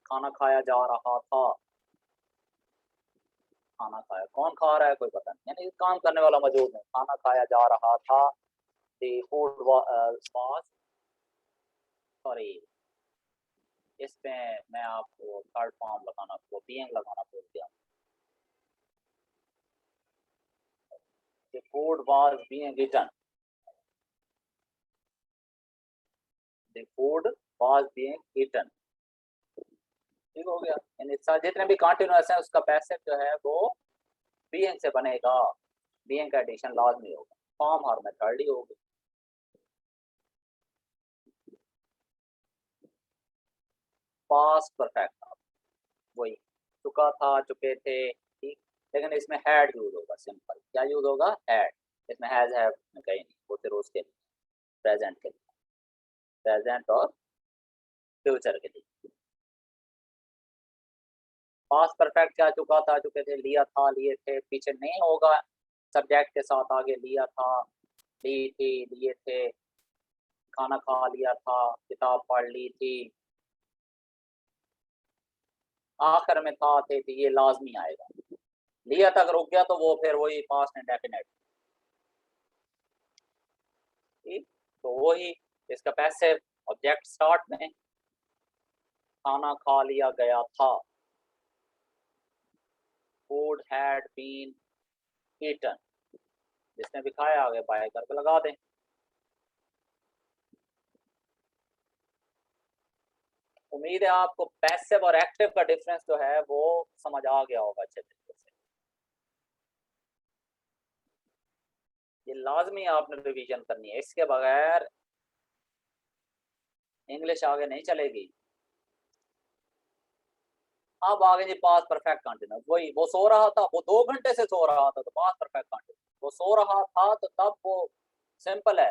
खाना खाया जा रहा था, खाना खाया, कौन खा रहा है कोई पता नहीं, यानी काम करने वाला मौजूद है। खाना खाया जा रहा था, the food was, सॉरी, इसमें मैं आपको थर्ड फॉर्म लगाना, वो बीइंग लगाना भूल गया। the food was being eaten, the food was being eaten। ठीक हो गया। यानी जितने भी कंटिन्यूअस है उसका पैसिव जो है वो बीइंग से बनेगा, बीइंग का एडिशन लाजमी होगा, फॉर्म हर में थर्ड ही होगी। पास्ट परफेक्ट वही, चुका था, चुके थे, ठीक, लेकिन इसमें हैड यूज होगा, सिंपल क्या यूज होगा, हैड। इसमें हैज हैव कहीं नहीं, वो सिर्फ उसके लिए, प्रेजेंट के लिए, प्रेजेंट और फ्यूचर के लिए। पास्ट परफेक्ट क्या, चुका था, चुके थे, लिया था, लिए थे, पीछे नहीं होगा, सब्जेक्ट के साथ आगे लिया था, ली थी, लिए थे, खाना खा लिया था, किताब पढ़ ली थी, आखिर में था, थे, थी, ये लाजमी आएगा। लिया तक रुक गया तो वो फिर वही पास्ट इंडेफिनिट, ठीक। तो वही इसका पैसिव, ऑब्जेक्ट स्टार्ट में, खाना खा लिया गया था, फूड हैड बीन ईटन, जिसने भी खाया आगे बाय करके लगा दें। उम्मीद है आपको पैसिव और एक्टिव का डिफरेंस जो है वो समझ आ गया होगा अच्छे तरीके से। ये लाजमी आपने रिवीजन करनी है, इसके बगैर इंग्लिश आगे नहीं चलेगी। अब आगे जी पास्ट परफेक्ट कंटिन्यूस, वही, वो सो रहा था, वो 2 घंटे से सो रहा था, तो पास्ट परफेक्ट कंटिन्यूस। वो सो रहा था तो तब वो सिंपल है,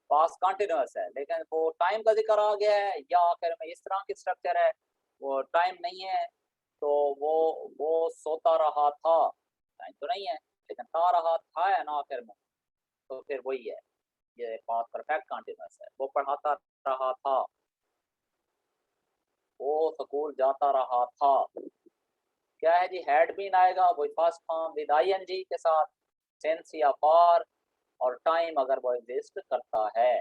पास्ट कंटिन्यूस है, लेकिन वो टाइम का जिक्र आ गया है या आखिर में इस तरह की स्ट्रक्चर है, वो टाइम नहीं है, तो वो सोता रहा था, टाइम तो नहीं है, लेकिन था रहा था है ना आखिर में, तो फिर वही है, ये पास्ट परफेक्ट कंटिन्यूस है। वो पढ़ाता रहा था, वो स्कूल जाता रहा था। क्या है जी, हैड बीन आएगा वो फर्स्ट फॉर्म विद आईएनजी के साथ, सिंस या फॉर, और टाइम अगर वो एग्जिस्ट करता है।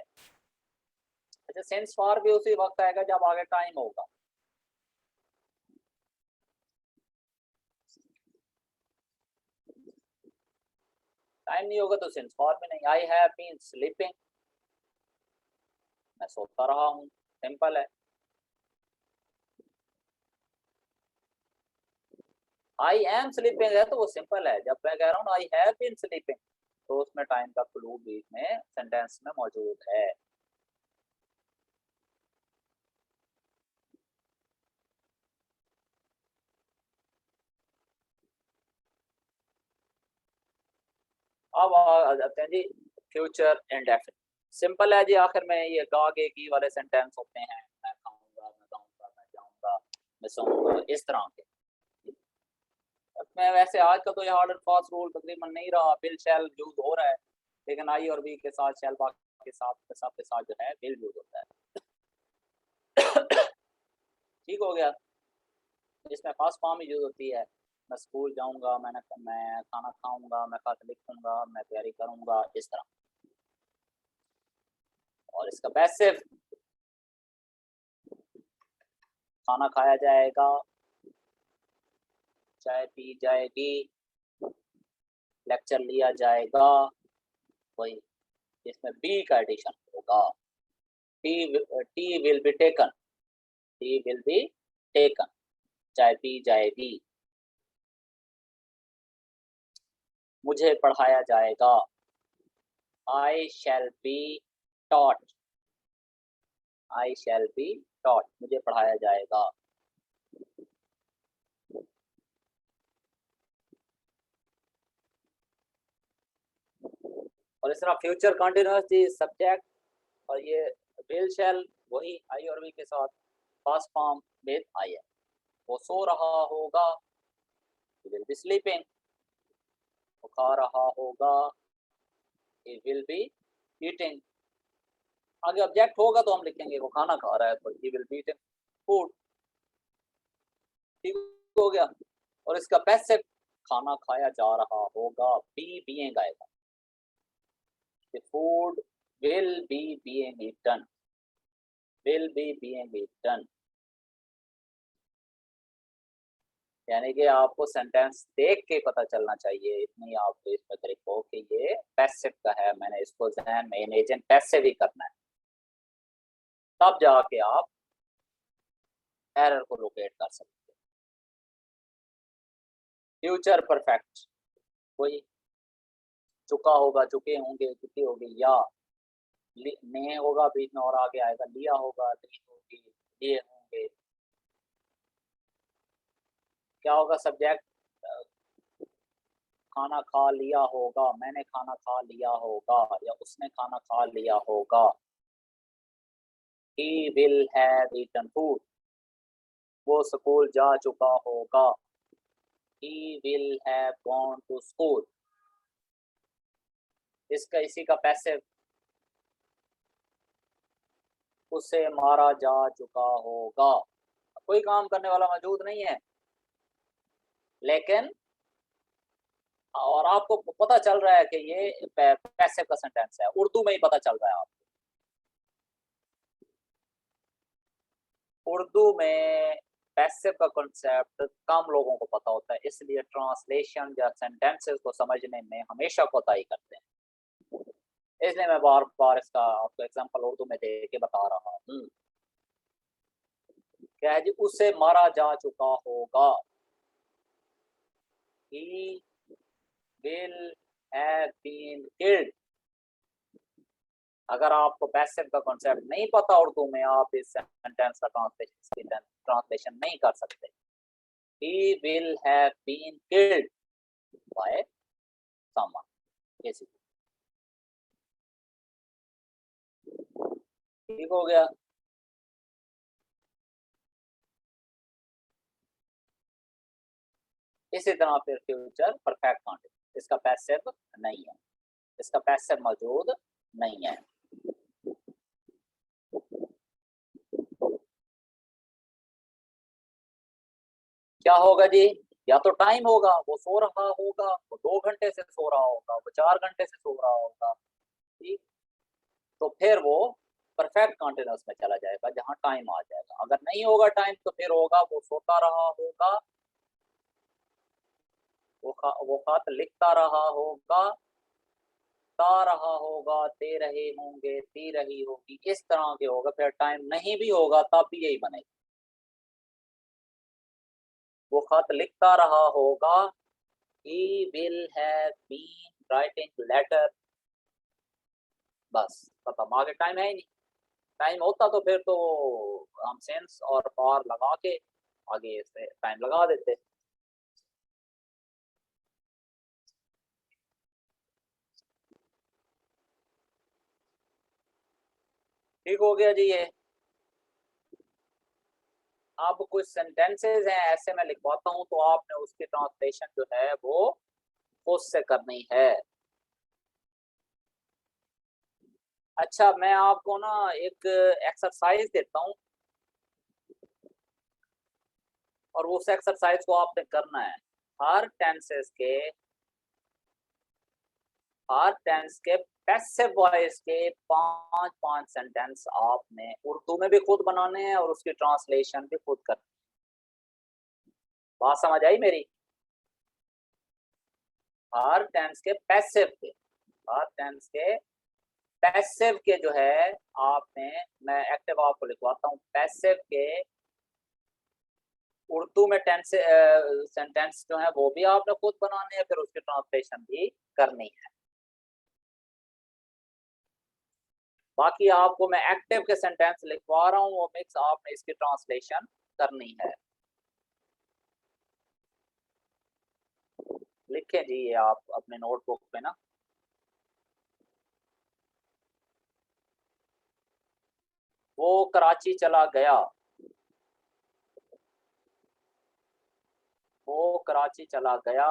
अच्छा, सिंस फॉर भी उसी वक्त आएगा जब आगे टाइम होगा। टाइम नहीं होगा तो सिंस फॉर में नहीं। आई हैव बीन स्लीपिंग, मैं सोता रहा हूँ, सिंपल है। आई एम स्लीपिंग है तो वो सिंपल है। जब मैं कह रहा हूँ आई हैव बीन स्लीपिंग, तो उसमें टाइम का क्लू बीच में सेंटेंस में मौजूद है। अब आते हैं जी फ्यूचर इंडेफिनिट। सिंपल है जी, आखिर में ये गागे की वाले सेंटेंस होते हैं, मैं खाऊंगा, मैं गाऊंगा, मैं जाऊंगा, मैं सोऊंगा, इस तरह के। मैं वैसे आज का तो ये हार्ड एंड फास्ट रूल तकरीबन नहीं रहा, विल शैल यूज हो रहा है, लेकिन आई और बी के साथ, शैल बाकी के साथ, सब के साथ जो है विल यूज होता है। ठीक हो गया। इसमें फास्ट फॉर्म यूज होती है, मैं स्कूल जाऊंगा, मैं खाना खाऊंगा, मैं खत लिखूंगा, मैं तैयारी करूंगा, इस तरह। और इसका पैसिव, खाना खाया जाएगा, चाय पी जाएगी, लेक्चर लिया जाएगा, वही इसमें बी का एडिशन होगा। Tea will be taken, tea will be taken, चाय पी जाएगी। मुझे पढ़ाया जाएगा, I shall be taught, I shall be taught, मुझे पढ़ाया जाएगा। और इस तरह फ्यूचर कंटिन्यूअस सब्जेक्ट, और ये विल शैल वही आई और वी के साथ पास्ट फॉर्म विद आई है। वो सो रहा होगा, he will be sleeping, वो खा रहा होगा, he will be eating। आगे ऑब्जेक्ट होगा तो हम लिखेंगे वो खाना खा रहा है तो he will be eating food। ठीक हो गया। और इसका पैसिव खाना खाया जा रहा होगा, बी बीइंग आएगा, the food will be being eaten, will be being eaten। यानी कि आपको सेंटेंस देख के पता चलना चाहिए, इतनी आप इसमें ट्रिक हो कि ये पैसिव का है, मैंने इसको ज़हन में एजेंट पैसिव ही करना है, तब जाके आप एरर को लोकेट कर सकते हैं। फ्यूचर परफेक्ट, कोई चुका होगा, चुके होंगे, चुकी होगी, या ने होगा बीच में और आगे आएगा, लिया होगा, ली होगी, लिए होंगे। क्या होगा सब्जेक्ट, खाना खा लिया होगा, मैंने खाना खा लिया होगा, या उसने खाना खा लिया होगा। He will have eaten food, वो स्कूल जा चुका होगा। He will have gone to school, इसका इसी का पैसिव, उसे मारा जा चुका होगा। कोई काम करने वाला मौजूद नहीं है, लेकिन और आपको पता चल रहा है कि ये पैसिव का सेंटेंस है, उर्दू में ही पता चल रहा है आपको। उर्दू में पैसिव का कॉन्सेप्ट कम लोगों को पता होता है, इसलिए ट्रांसलेशन या सेंटेंसेस को समझने में हमेशा कोताही करते हैं। इसलिए मैं बार बार इसका आपको एग्जांपल उर्दू में दे के बता रहा हूँ। क्या है जी, उसे मारा जा चुका होगा, he will have been killed। अगर आपको पैसिव का कॉन्सेप्ट नहीं पता उर्दू में, आप इस सेंटेंस का ट्रांसलेशन नहीं कर सकते। He will have been killed by someone, किसी। ठीक हो गया। इसी तरह फिर फ्यूचर परफेक्ट कंटीन्यूअस, इसका पैसिव नहीं है, इसका पैसिव मौजूद नहीं है। क्या होगा जी, या तो टाइम होगा, वो सो रहा होगा, वो 2 घंटे से सो रहा होगा, वो 4 घंटे से सो रहा होगा। ठीक, तो फिर वो परफेक्ट कंटीन्यूअस में चला जाएगा जहां टाइम आ जाएगा। अगर नहीं होगा टाइम तो फिर होगा वो सोता रहा होगा, वो खत लिखता रहा होगा, ता रहा होगा, दे रहे होंगे, दी रही होगी, इस तरह के होगा। फिर टाइम नहीं भी होगा तब भी यही बनेगा, वो खत लिखता रहा होगा, he will have been writing letter। बस खत्म, आगे टाइम है ही नहीं। टाइम होता तो फिर तो हम सेंस और पार लगा के आगे से टाइम लगा देते। ठीक हो गया जी। ये अब कुछ सेंटेंसेस हैं ऐसे मैं लिखवाता हूं, तो आपने उसकी ट्रांसलेशन जो है वो खुद से करनी है। अच्छा, मैं आपको ना एक एक्सरसाइज देता हूं, और उस एक्सरसाइज को आपने करना है। हर टेंस के पैसिव वॉइस के 5 सेंटेंस आपने उर्दू में भी खुद बनाने हैं और उसकी ट्रांसलेशन भी खुद करनी है। बात समझ आई मेरी? हर टेंस के पैसिव के, हर टेंस के पैसिव के जो है आपने, मैं एक्टिव आपको लिखवाता हूँ, पैसिव के उर्दू में टेंस सेंटेंस जो है वो भी आपने खुद बनाने हैं, फिर उसकी ट्रांसलेशन भी करनी है। बाकी आपको मैं एक्टिव के सेंटेंस लिखवा रहा हूँ, वो मिक्स आपने इसकी ट्रांसलेशन करनी है। लिखें जी ये आप अपने नोटबुक पे ना। वो कराची चला गया, वो कराची चला गया।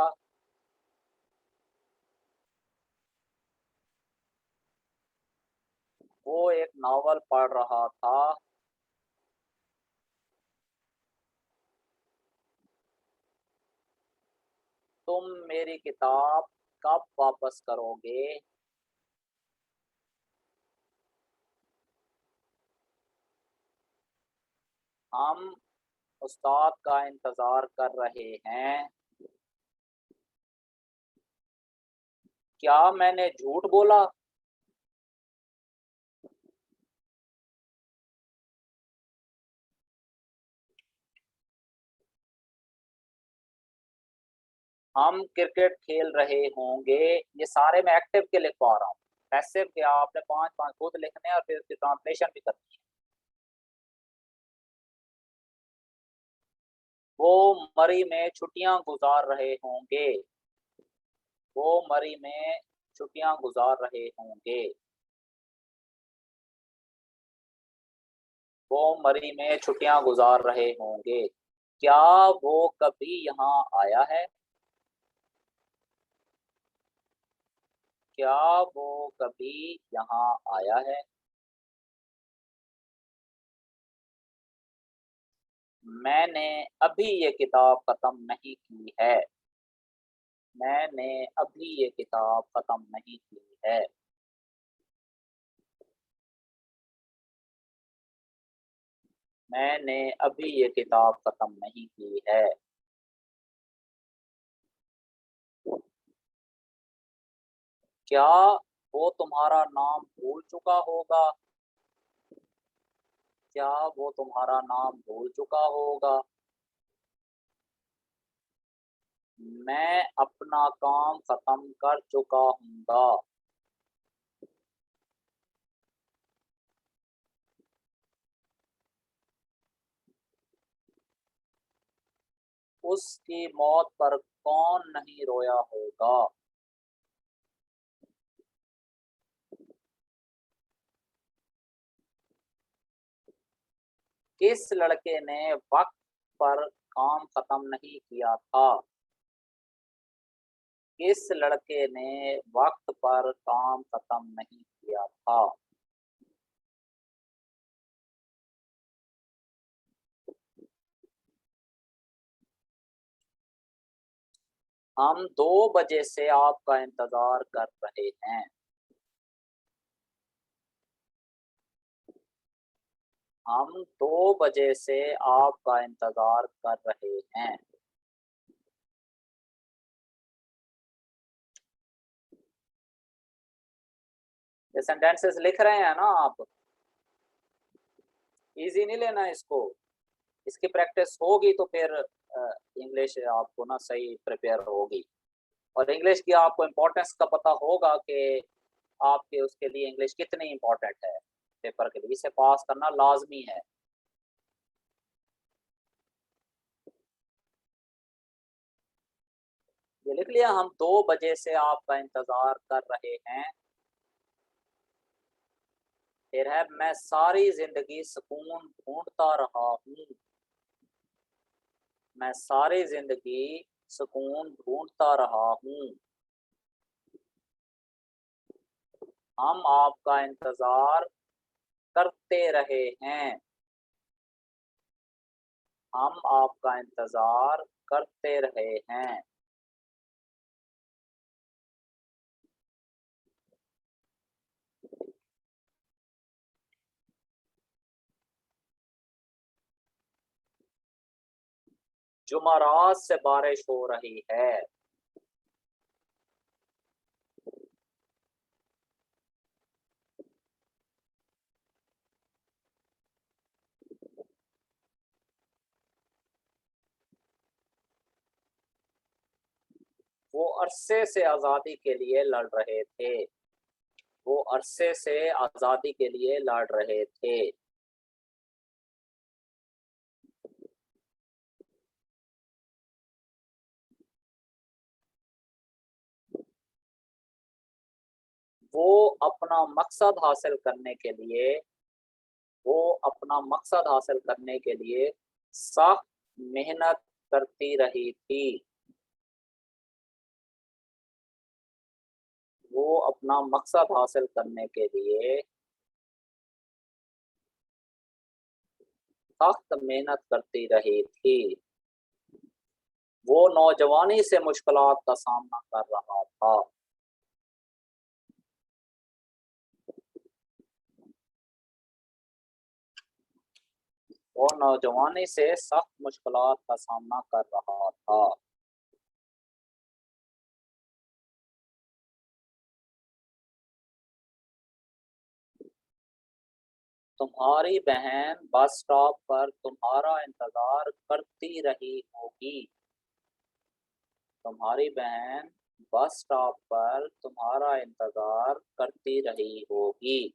वो एक नावल पढ़ रहा था। तुम मेरी किताब कब वापस करोगे? हम उस्ताद का इंतजार कर रहे हैं। क्या मैंने झूठ बोला? हम क्रिकेट खेल रहे होंगे। ये सारे मैं एक्टिव के लिखवा रहा हूँ। पैसिव के आपने 5 खुद लिखने हैं और फिर उसकी ट्रांसलेशन भी करनी है। वो मरी में छुट्टियां गुजार रहे होंगे। वो मरी में छुट्टियां गुजार रहे होंगे। वो मरी में छुट्टियां गुजार रहे होंगे। क्या वो कभी यहाँ आया है? क्या वो कभी यहाँ आया है? मैंने अभी ये किताब खत्म नहीं की है। मैंने अभी ये किताब खत्म नहीं की है। मैंने अभी ये किताब खत्म नहीं की है। क्या वो तुम्हारा नाम भूल चुका होगा? क्या वो तुम्हारा नाम भूल चुका होगा? मैं अपना काम खत्म कर चुका हूँगा। उसकी मौत पर कौन नहीं रोया होगा? किस लड़के ने वक्त पर काम खत्म नहीं किया था? किस लड़के ने वक्त पर काम खत्म नहीं किया था? हम 2 बजे से आपका इंतजार कर रहे हैं। हम 2 बजे से आपका इंतजार कर रहे हैं। ये सेंटेंसेस लिख रहे हैं ना आप? इजी नहीं लेना इसको। इसकी प्रैक्टिस होगी तो फिर इंग्लिश आपको ना सही प्रिपेयर होगी। और इंग्लिश की आपको इम्पोर्टेंस का पता होगा कि आपके उसके लिए इंग्लिश कितनी इम्पोर्टेंट है पेपर के लिए। इसे पास करना लाजमी है। ये लिख लिया, हम 2 बजे से आपका इंतजार कर रहे हैं। फिर है, मैं सारी जिंदगी सुकून ढूंढता रहा हूँ। मैं सारी जिंदगी सुकून ढूंढता रहा हूँ। हम आपका इंतजार करते रहे हैं। हम आपका इंतजार करते रहे हैं। जुमारात से बारिश हो रही है। वो अरसे से आजादी के लिए लड़ रहे थे। वो अरसे से आजादी के लिए लड़ रहे थे। वो अपना मकसद हासिल करने के लिए वो अपना मकसद हासिल करने के लिए सख्त मेहनत करती रही थी। वो अपना मकसद हासिल करने के लिए सख्त मेहनत करती रही थी। वो नौजवानी से मुश्किलात का सामना कर रहा था। वो नौजवानी से सख्त मुश्किलात का सामना कर रहा था। तुम्हारी बहन बस स्टॉप पर तुम्हारा इंतजार करती रही होगी। तुम्हारी बहन बस स्टॉप पर तुम्हारा इंतजार करती रही होगी।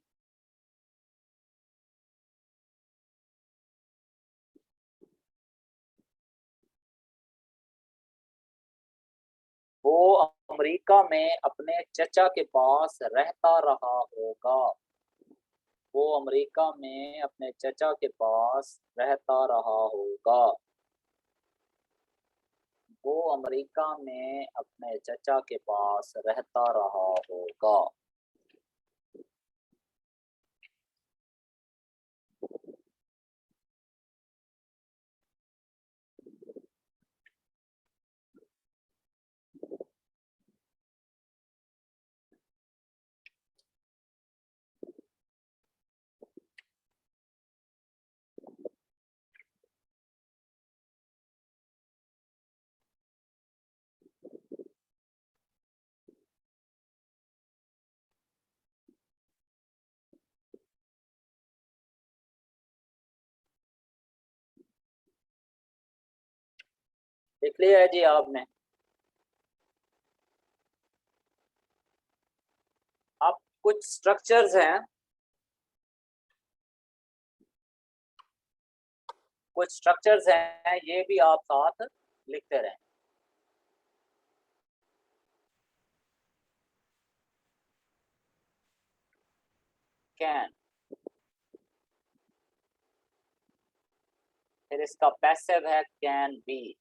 वो अमेरिका में अपने चचा के पास रहता रहा होगा। वो अमेरिका में अपने चचा के पास रहता रहा होगा। वो अमेरिका में अपने चचा के पास रहता रहा होगा। लिख लिया है जी आपने? अब कुछ स्ट्रक्चर्स हैं, ये भी आप साथ लिखते रहें। कैन, फिर इसका पैसिव है कैन बी।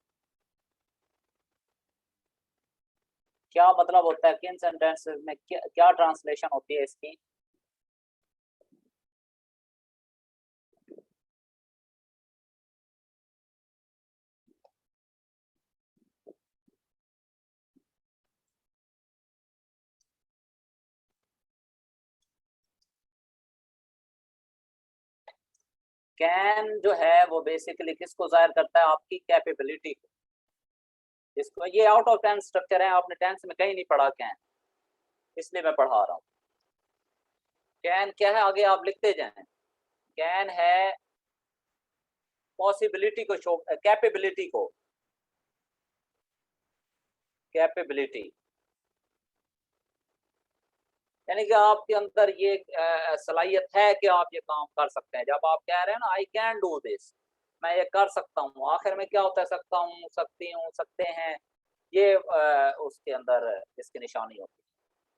क्या मतलब होता है, किन सेंटेंसेस में क्या ट्रांसलेशन होती है इसकी? कैन जो है वो बेसिकली किसको जाहिर करता है? आपकी कैपेबिलिटी को। इसको, ये आउट ऑफ टेंस स्ट्रक्चर है, आपने टेंस में कहीं नहीं पढ़ा कैन, इसलिए मैं पढ़ा रहा हूँ। कैन क्या है, आगे आप लिखते जाएं। कैन है पॉसिबिलिटी को शो, कैपेबिलिटी यानी कि आपके अंदर ये सलाहियत है कि आप ये काम कर सकते हैं। जब आप कह रहे हैं ना आई कैन डू दिस, मैं ये कर सकता हूँ, आखिर में क्या होता है? सकता हूँ, सकती हूँ, सकते हैं, ये उसके अंदर इसकी निशानी होती है।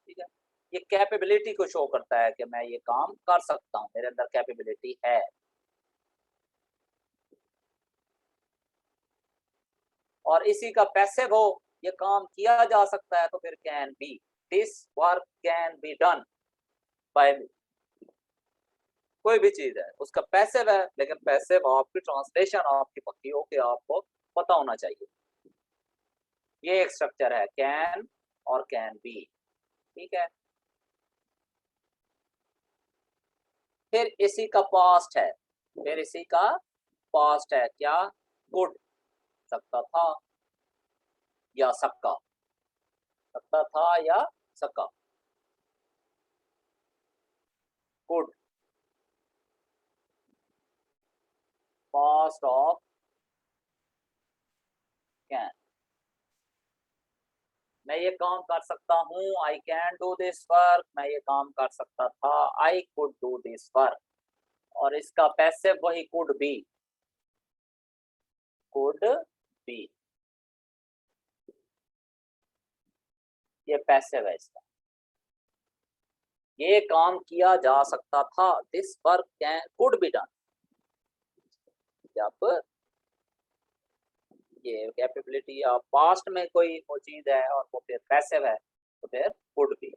ठीक है, ये कैपेबिलिटी को शो करता है कि मैं ये काम कर सकता हूँ, मेरे अंदर कैपेबिलिटी है। और इसी का पैसिव हो, ये काम किया जा सकता है, तो फिर can be, this work can be done by me. कोई भी चीज है उसका पैसिव है, लेकिन पैसिव आपकी ट्रांसलेशन आपकी पक्की हो के आपको पता होना चाहिए। ये एक स्ट्रक्चर है कैन और कैन बी। ठीक है, फिर इसी का पास्ट है, क्या? गुड, सकता था या सका, सकता था या सका। Could, past of can. मैं ये काम कर सकता हूँ, I can do this work, मैं ये काम कर सकता था, I could do this work. और इसका पैसिव वही कुड बी, कुड बी, ये पैसिव है इसका। ये काम किया जा सकता था, this work can could be done. जब ये कैपेबिलिटी या पास्ट में कोई वो चीज है और वो फिर पैसिव है तो फिर कुड बी।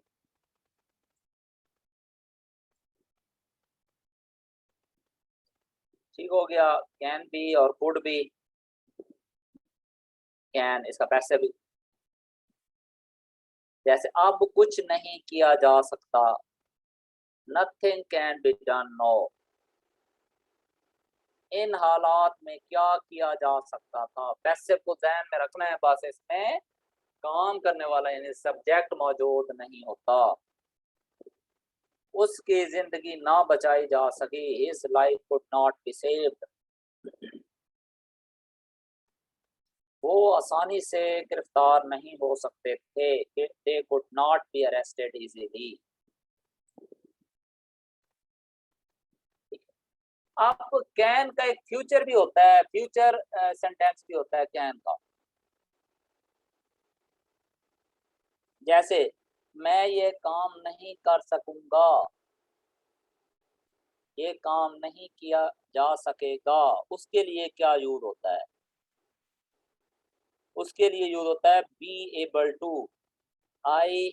ठीक हो गया, कैन बी और कुड बी। कैन इसका पैसिव भी, जैसे अब कुछ नहीं किया जा सकता, nothing can be done no. इन हालात में क्या किया जा सकता था, पैसिव को ध्यान में रखना है बस, इसमें काम करने वाला यानी सब्जेक्ट मौजूद नहीं होता। उसकी जिंदगी ना बचाई जा सकी, his life could not be saved. वो आसानी से गिरफ्तार नहीं हो सकते थे, they could not be arrested easily. आप कैन का एक फ्यूचर भी होता है, फ्यूचर सेंटेंस भी होता है कैन का। जैसे मैं ये काम नहीं कर सकूंगा, ये काम नहीं किया जा सकेगा, उसके लिए क्या यूज होता है, उसके लिए यूज होता है be able to. I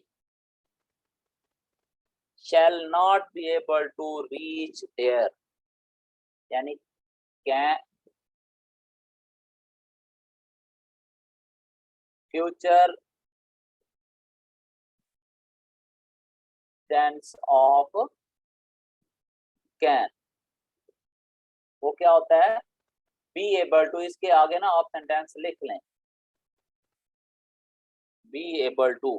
shall not be able to reach there, यानी can future tense of can, वो क्या होता है बी एबल टू। इसके आगे ना आप सेंटेंस लिख लें, बी एबल टू।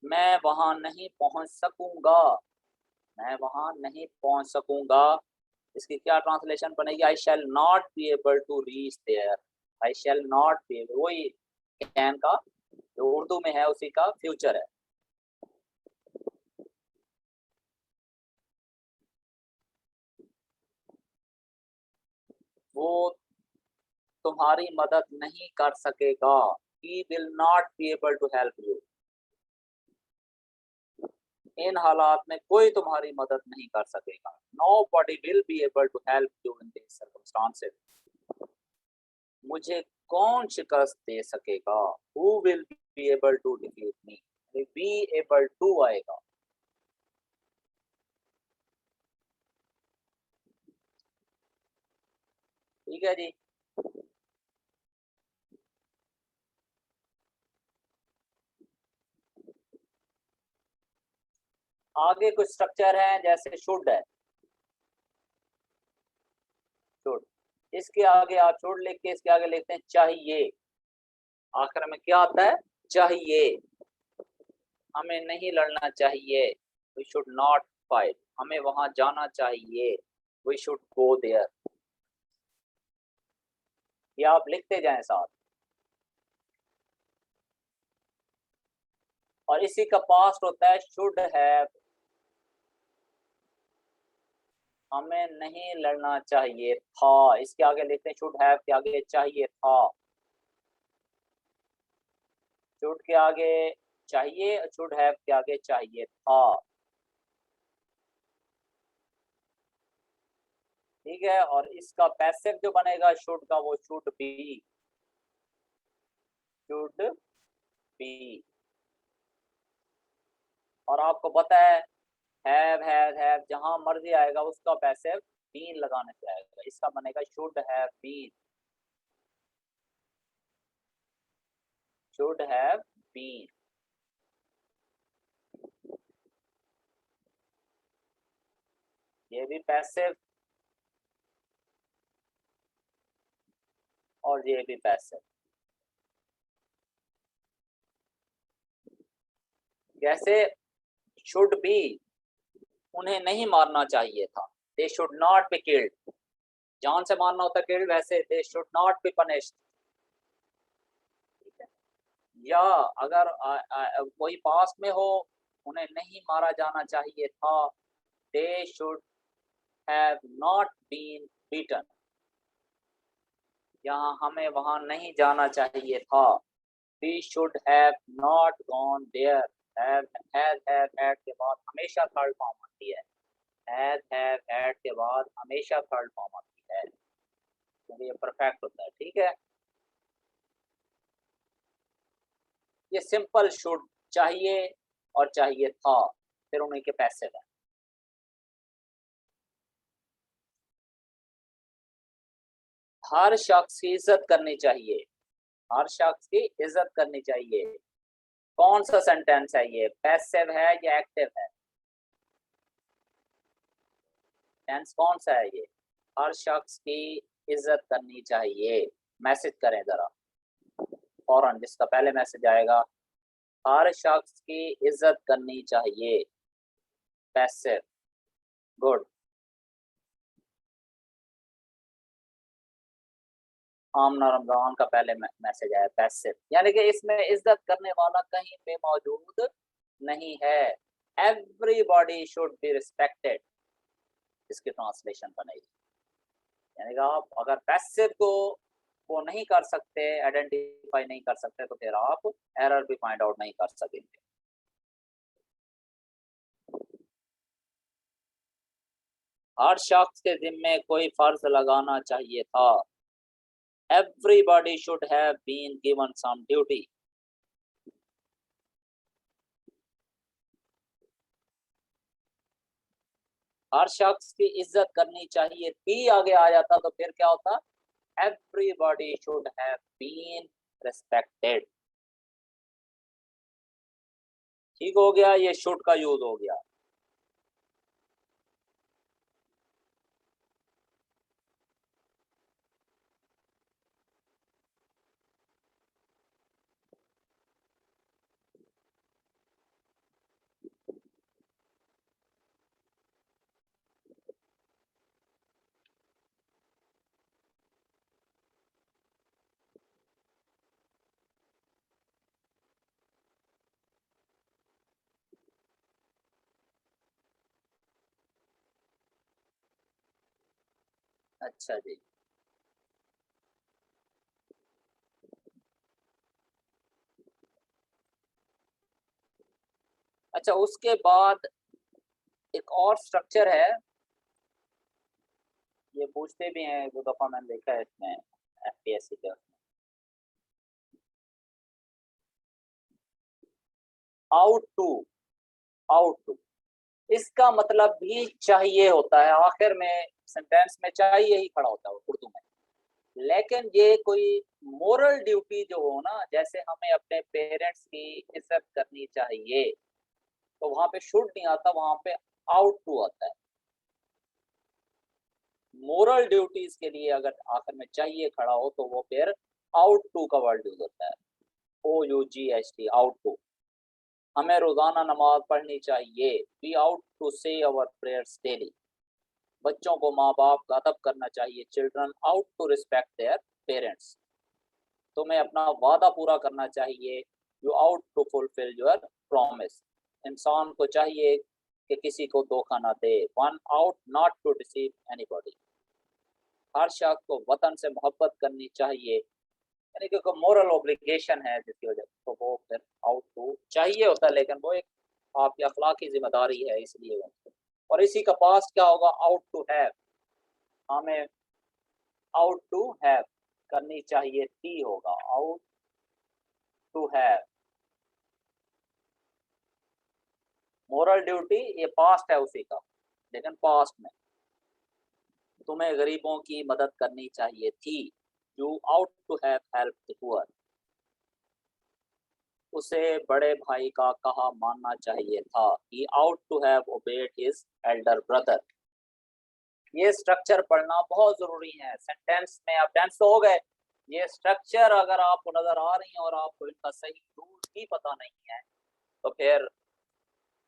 मैं वहां नहीं पहुंच सकूंगा, मैं वहां नहीं पहुंच सकूंगा, इसकी क्या ट्रांसलेशन बनेगी, I shall not be able to reach there. I shall not be able, वही कैन का जो उर्दू में है उसी का फ्यूचर है। वो तुम्हारी मदद नहीं कर सकेगा, he will not be able to help you। इन हालात में कोई तुम्हारी मदद नहीं कर सकेगा, nobody will be able to help you in these circumstances। मुझे कौन शिकस्त दे सकेगा, who will be able to defeat me, be able to आएगा। ठीक है जी। आगे कुछ स्ट्रक्चर है, जैसे शुड है, शुड, इसके आगे आप शुड लिख के इसके आगे लिखते हैं चाहिए, आखिर में क्या आता है चाहिए। हमें नहीं लड़ना चाहिए, वी शुड नॉट फाइट। हमें वहां जाना चाहिए, वी शुड गो देयर। ये आप लिखते जाएं साथ। और इसी का पास्ट होता है शुड हैव, हमें नहीं लड़ना चाहिए था, इसके आगे लिखते हैं शुड हैव के आगे चाहिए था, शुड के आगे चाहिए, शुड हैव के आगे चाहिए था। ठीक है, और इसका पैसिव जो बनेगा शुड का, वो शुड बी, शुड बी। और आपको पता है हैव जहां मर्जी आएगा उसका पैसिव बीन लगाने से आएगा, इसका बनेगा should have been, should have been. ये भी पैसिव और ये भी पैसिव। जैसे शुड बी, उन्हें नहीं मारना चाहिए था, they should not be killed, जान से मारना होता किल्ड, वैसे they should not be punished. या अगर कोई पास में हो, उन्हें नहीं मारा जाना चाहिए था, they should have not been beaten, यहाँ हमें वहां नहीं जाना चाहिए था, we should have not gone there. Have had के बाद हमेशा थर्ड फॉर्म आती है, हैव हैड के बाद हमेशा थर्ड फॉर्म आती है, क्योंकि ये परफेक्ट होता है। ठीक है, ये सिंपल शुड चाहिए और चाहिए था, फिर उन्हीं के पैसे हैं। हर शख्स की इज्जत करनी चाहिए, हर शख्स की इज्जत करनी चाहिए। कौन सा सेंटेंस है ये, पैसिव है या एक्टिव है? टेंस कौन सा है ये? हर शख्स की इज्जत करनी चाहिए। मैसेज करें जरा फौरन, जिसका पहले मैसेज आएगा, हर शख्स की इज्जत करनी चाहिए, पैसिव। गुड। आमना रमजान का पहले मैसेज आया, पैसिव, यानी कि इसमें इज्जत करने वाला कहीं पे मौजूद नहीं है। एवरीबॉडी शुड बी रिस्पेक्टेड, इसकी ट्रांसलेशन बनेगी। यानी कि आप अगर पैसिव को वो नहीं कर सकते, आइडेंटिफाई नहीं कर सकते, तो फिर आप एरर भी फाइंड आउट नहीं कर सकेंगे। हर शख्स के जिम्मे कोई फर्ज लगाना चाहिए था, everybody should have been given some duty। हर शख्स की इज्जत करनी चाहिए थी आगे आ जाता तो फिर क्या होता, everybody should have been respected। ठीक हो गया, ये should का यूज हो गया। अच्छा जी, अच्छा उसके बाद एक और स्ट्रक्चर है, ये पूछते भी हैं, वो दफा मैंने देखा है इसमें एफपीएससी के। आउट टू, आउट टू, इसका मतलब भी चाहिए होता है, आखिर में सेंटेंस में चाहिए ही खड़ा होता है उर्दू में। लेकिन ये कोई मोरल ड्यूटी जो हो ना, जैसे हमें अपने पेरेंट्स की इज्जत करनी चाहिए, तो वहां पे शुड नहीं आता, वहां पे आउट टू आता है। मोरल ड्यूटीज के लिए अगर आखिर में चाहिए खड़ा हो तो वो फिर आउट टू का वर्ड यूज होता है, OUGHT, आउट टू। हमें रोजाना नमाज पढ़नी चाहिए, वी आउट टू से अवर प्रेयर्स डेली। बच्चों को माँ बाप का अदब करना चाहिए, children ought to respect their parents. तुम्हें अपना वादा पूरा करना चाहिए, you ought to fulfil your promise. इंसान को चाहिए कि किसी को धोखा ना दे, one ought not to deceive anybody. हर शख्स को वतन से मोहब्बत करनी चाहिए, यानी कि मोरल ऑब्लिगेशन है जिसकी वजह से तो वो फिर आउट टू चाहिए होता है, लेकिन वो एक आपकी अखलाकी जिम्मेदारी है, इसलिए वो। और इसी का पास्ट क्या होगा, आउट टू हैव। हमें आउट टू हैव करनी चाहिए थी होगा, ought to have. Moral duty ये पास्ट है उसी का, लेकिन पास्ट में तुम्हें गरीबों की मदद करनी चाहिए थी, you ought to have help the poor. उसे बड़े भाई का कहा मानना चाहिए था, he ought to have obeyed his elder brother. ये स्ट्रक्चर पढ़ना बहुत जरूरी है। सेंटेंस में अब टेंस तो हो गए, ये स्ट्रक्चर अगर आपको नजर आ रही है और आपको इनका सही रूल ही पता नहीं है तो फिर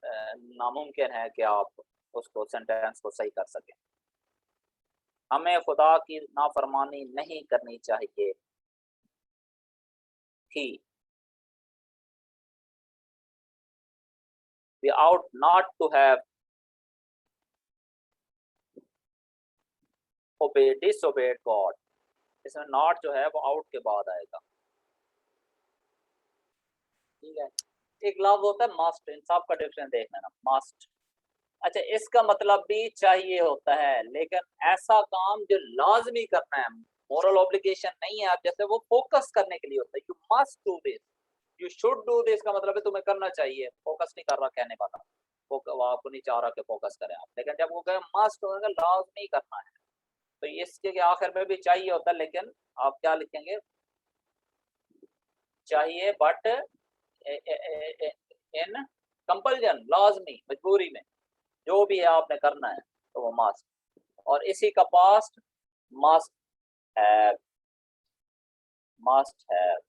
नामुमकिन है कि आप उसको सेंटेंस को सही कर सकें। हमें खुदा की नाफरमानी नहीं करनी चाहिए थी। We ought not to have disobeyed God। इसमें नॉट जो है वो आउट के बाद आएगा। ठीक है, एक लफ्ज होता है मस्ट, इन सब का डिफरेंस देख लेना। मस्ट, अच्छा इसका मतलब भी चाहिए होता है, लेकिन ऐसा काम जो लाजमी करना है, मोरल ऑब्लिगेशन नहीं है। आप जैसे वो फोकस करने के लिए होता है, you must do this, you should do this का मतलब है तुम्हें करना चाहिए। फोकस नहीं कर रहा कहने वाला, वो आपको नहीं चाह रहा कि फोकस करें आप, लेकिन जब वो कहे मस्ट होगा लाजमी करना है, तो इसके आखिर में भी चाहिए होता है, लेकिन आप क्या लिखेंगे, चाहिए बट इन कंपल्जन, लाजमी मजबूरी में, जो भी है आपने करना है तो वो मस्ट। और इसी का past must have, must have.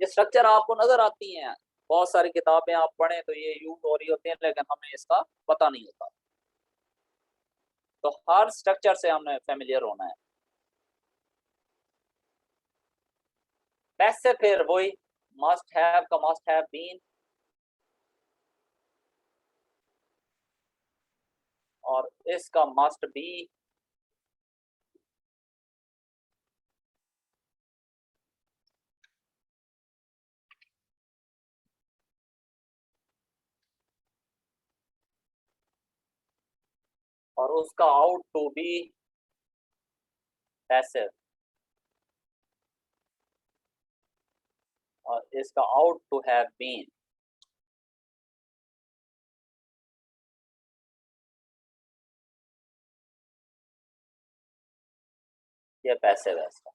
ये स्ट्रक्चर आपको नजर आती हैं, बहुत सारी किताबें आप पढ़ें तो ये यूज हो रही होती हैं, लेकिन हमें इसका पता नहीं होता। तो हर स्ट्रक्चर से हमें फेमिलियर होना है। वैसे फिर वही मस्ट हैव का मस्ट हैव बीन, और इसका मस्ट बी, और उसका आउट टू बी पैसिव, और इसका आउट टू हैव बीन। ये पैसिव है इसका।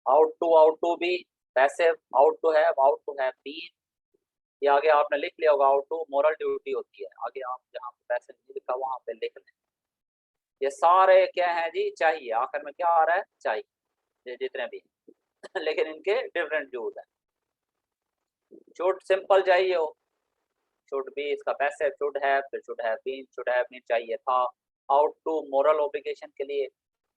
Ought to be passive, ought to have been. ये आगे आपने लिख लिया होगा, आउट टू मोरल ड्यूटी होती है, आगे आप जहाँ पे पैसिव नहीं लिखा वहां पे लिख लें। ये सारे क्या है जी, चाहिए, आखिर में क्या आ रहा है, चाहिए, ये जितने भी लेकिन इनके डिफरेंट यूज है। शुड सिंपल चाहिए हो, शुड बी इसका पैसिव, शुड हैव, फिर शुड हैव बीन चाहिए था। आउट टू मोरल ऑब्लिगेशन के लिए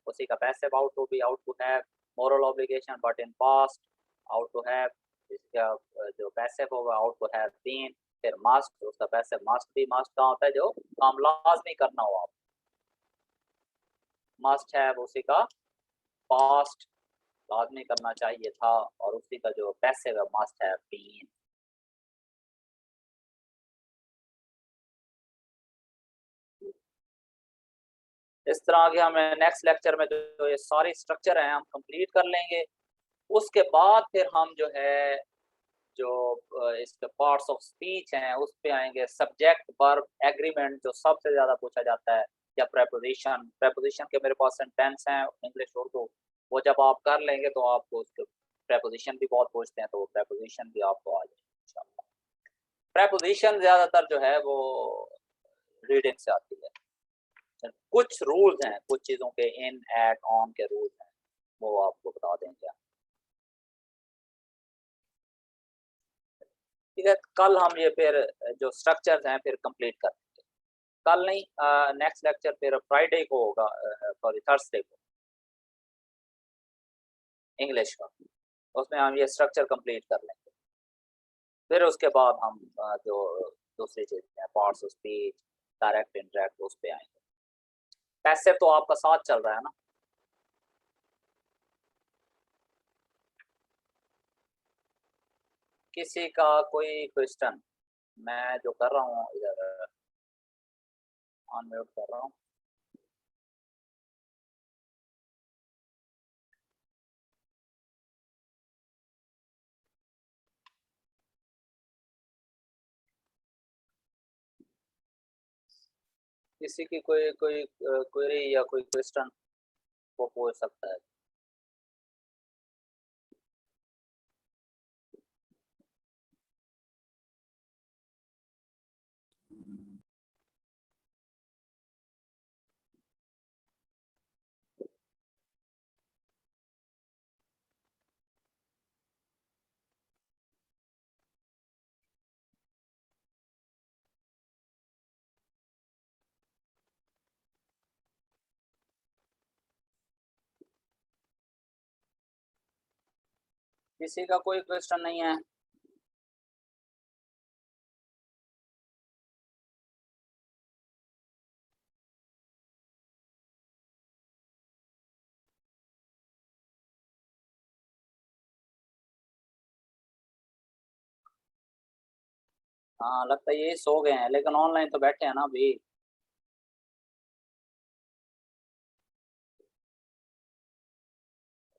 उसी का passive ought to be, ought to have moral obligation but in past, ought to have इसका जो पैसिव होगा आउट टू हैव बीन। फिर मस्ट, उसका पैसिव मस्ट बी, मस्ट का होता है जो काम लाजमी करना हो आप, मस्ट हैव उसी का पास्ट, लाजमी करना चाहिए था, और उसी का जो पैसिव है मस्ट हैव बीन। इस तरह के हमें नेक्स्ट लेक्चर में जो ये सारी स्ट्रक्चर है हम कंप्लीट कर लेंगे। उसके बाद फिर हम जो है जो इसके पार्ट्स ऑफ स्पीच हैं उस पे आएंगे। सब्जेक्ट, वर्ब, एग्रीमेंट जो सबसे ज्यादा पूछा जाता है, या प्रेपोजिशन। प्रेपोजिशन के मेरे पास सेंटेंस हैं इंग्लिश उर्दू, वो जब आप कर लेंगे तो आपको उसके प्रेपोजिशन भी बहुत पूछते हैं, तो वो प्रेपोजिशन भी आपको आ जाएगा इंशाल्लाह। प्रेपोजिशन ज्यादातर जो है वो रीडिंग से आती है। कुछ रूल्स हैं, कुछ चीजों के इन, एट, ऑन के रूल्स हैं, वो आपको बता देंगे। ठीक है, कल हम ये फिर जो स्ट्रक्चर्स हैं फिर कंप्लीट कर देंगे। कल नहीं, नेक्स्ट लेक्चर फिर फ्राइडे को होगा, सॉरी थर्सडे को, इंग्लिश का। उसमें हम ये स्ट्रक्चर कंप्लीट कर लेंगे। फिर उसके बाद हम जो दूसरी चीजें हैं, parts of speech, direct, indirect, उस पे आएंगे। पैसिव तो आपका साथ चल रहा है ना। किसी का कोई क्वेश्चन? मैं जो कर रहा हूँ इधर अनम्यूट कर रहा हूँ। किसी की कोई कोई क्वेरी या कोई क्वेश्चन वो पूछ सकता है। किसी का कोई क्वेश्चन नहीं है? हाँ लगता है ये सो गए हैं, लेकिन ऑनलाइन तो बैठे हैं ना अभी।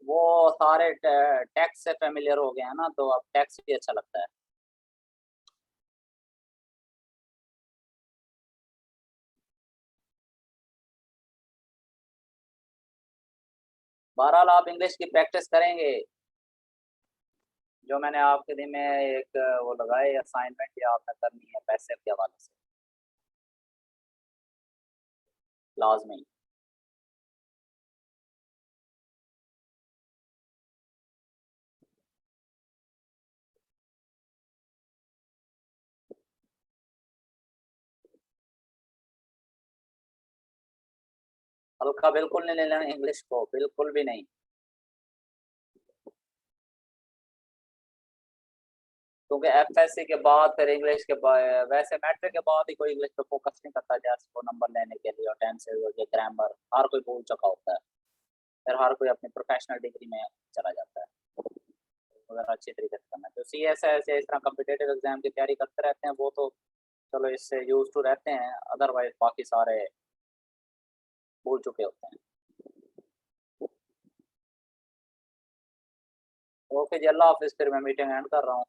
वो सारे टैक्स से फेमिलियर हो गए हैं ना, तो अब टैक्स भी अच्छा लगता है। बहरहाल आप इंग्लिश की प्रैक्टिस करेंगे। जो मैंने आपके दिन में एक वो लगाए असाइनमेंट, या आपने करनी है पैसे के हवाले से, लाजमी। हल्का बिल्कुल नहीं लेना इंग्लिश को, बिल्कुल भी नहीं। क्योंकि एफएससी के बाद फिर इंग्लिश के वैसे मैट्रिक के बाद ही कोई इंग्लिश पे फोकस नहीं करता, जैसे वो नंबर लेने के लिए, और टेंसेज हो गए, ग्रामर हर कोई भूल चुका होता है। फिर हर कोई अपनी प्रोफेशनल डिग्री में चला जाता है। अगर अच्छी तरीके से करना है तो सी एस ऐसे इस तरह कम्पिटेटिव एग्जाम की तैयारी करते रहते हैं, वो तो चलो इससे यूज टू रहते हैं, अदरवाइज बाकी सारे भूल चुके होते हैं। ओके जी, अल्लाह हाफिज़, फिर मैं मीटिंग एंड कर रहा हूँ।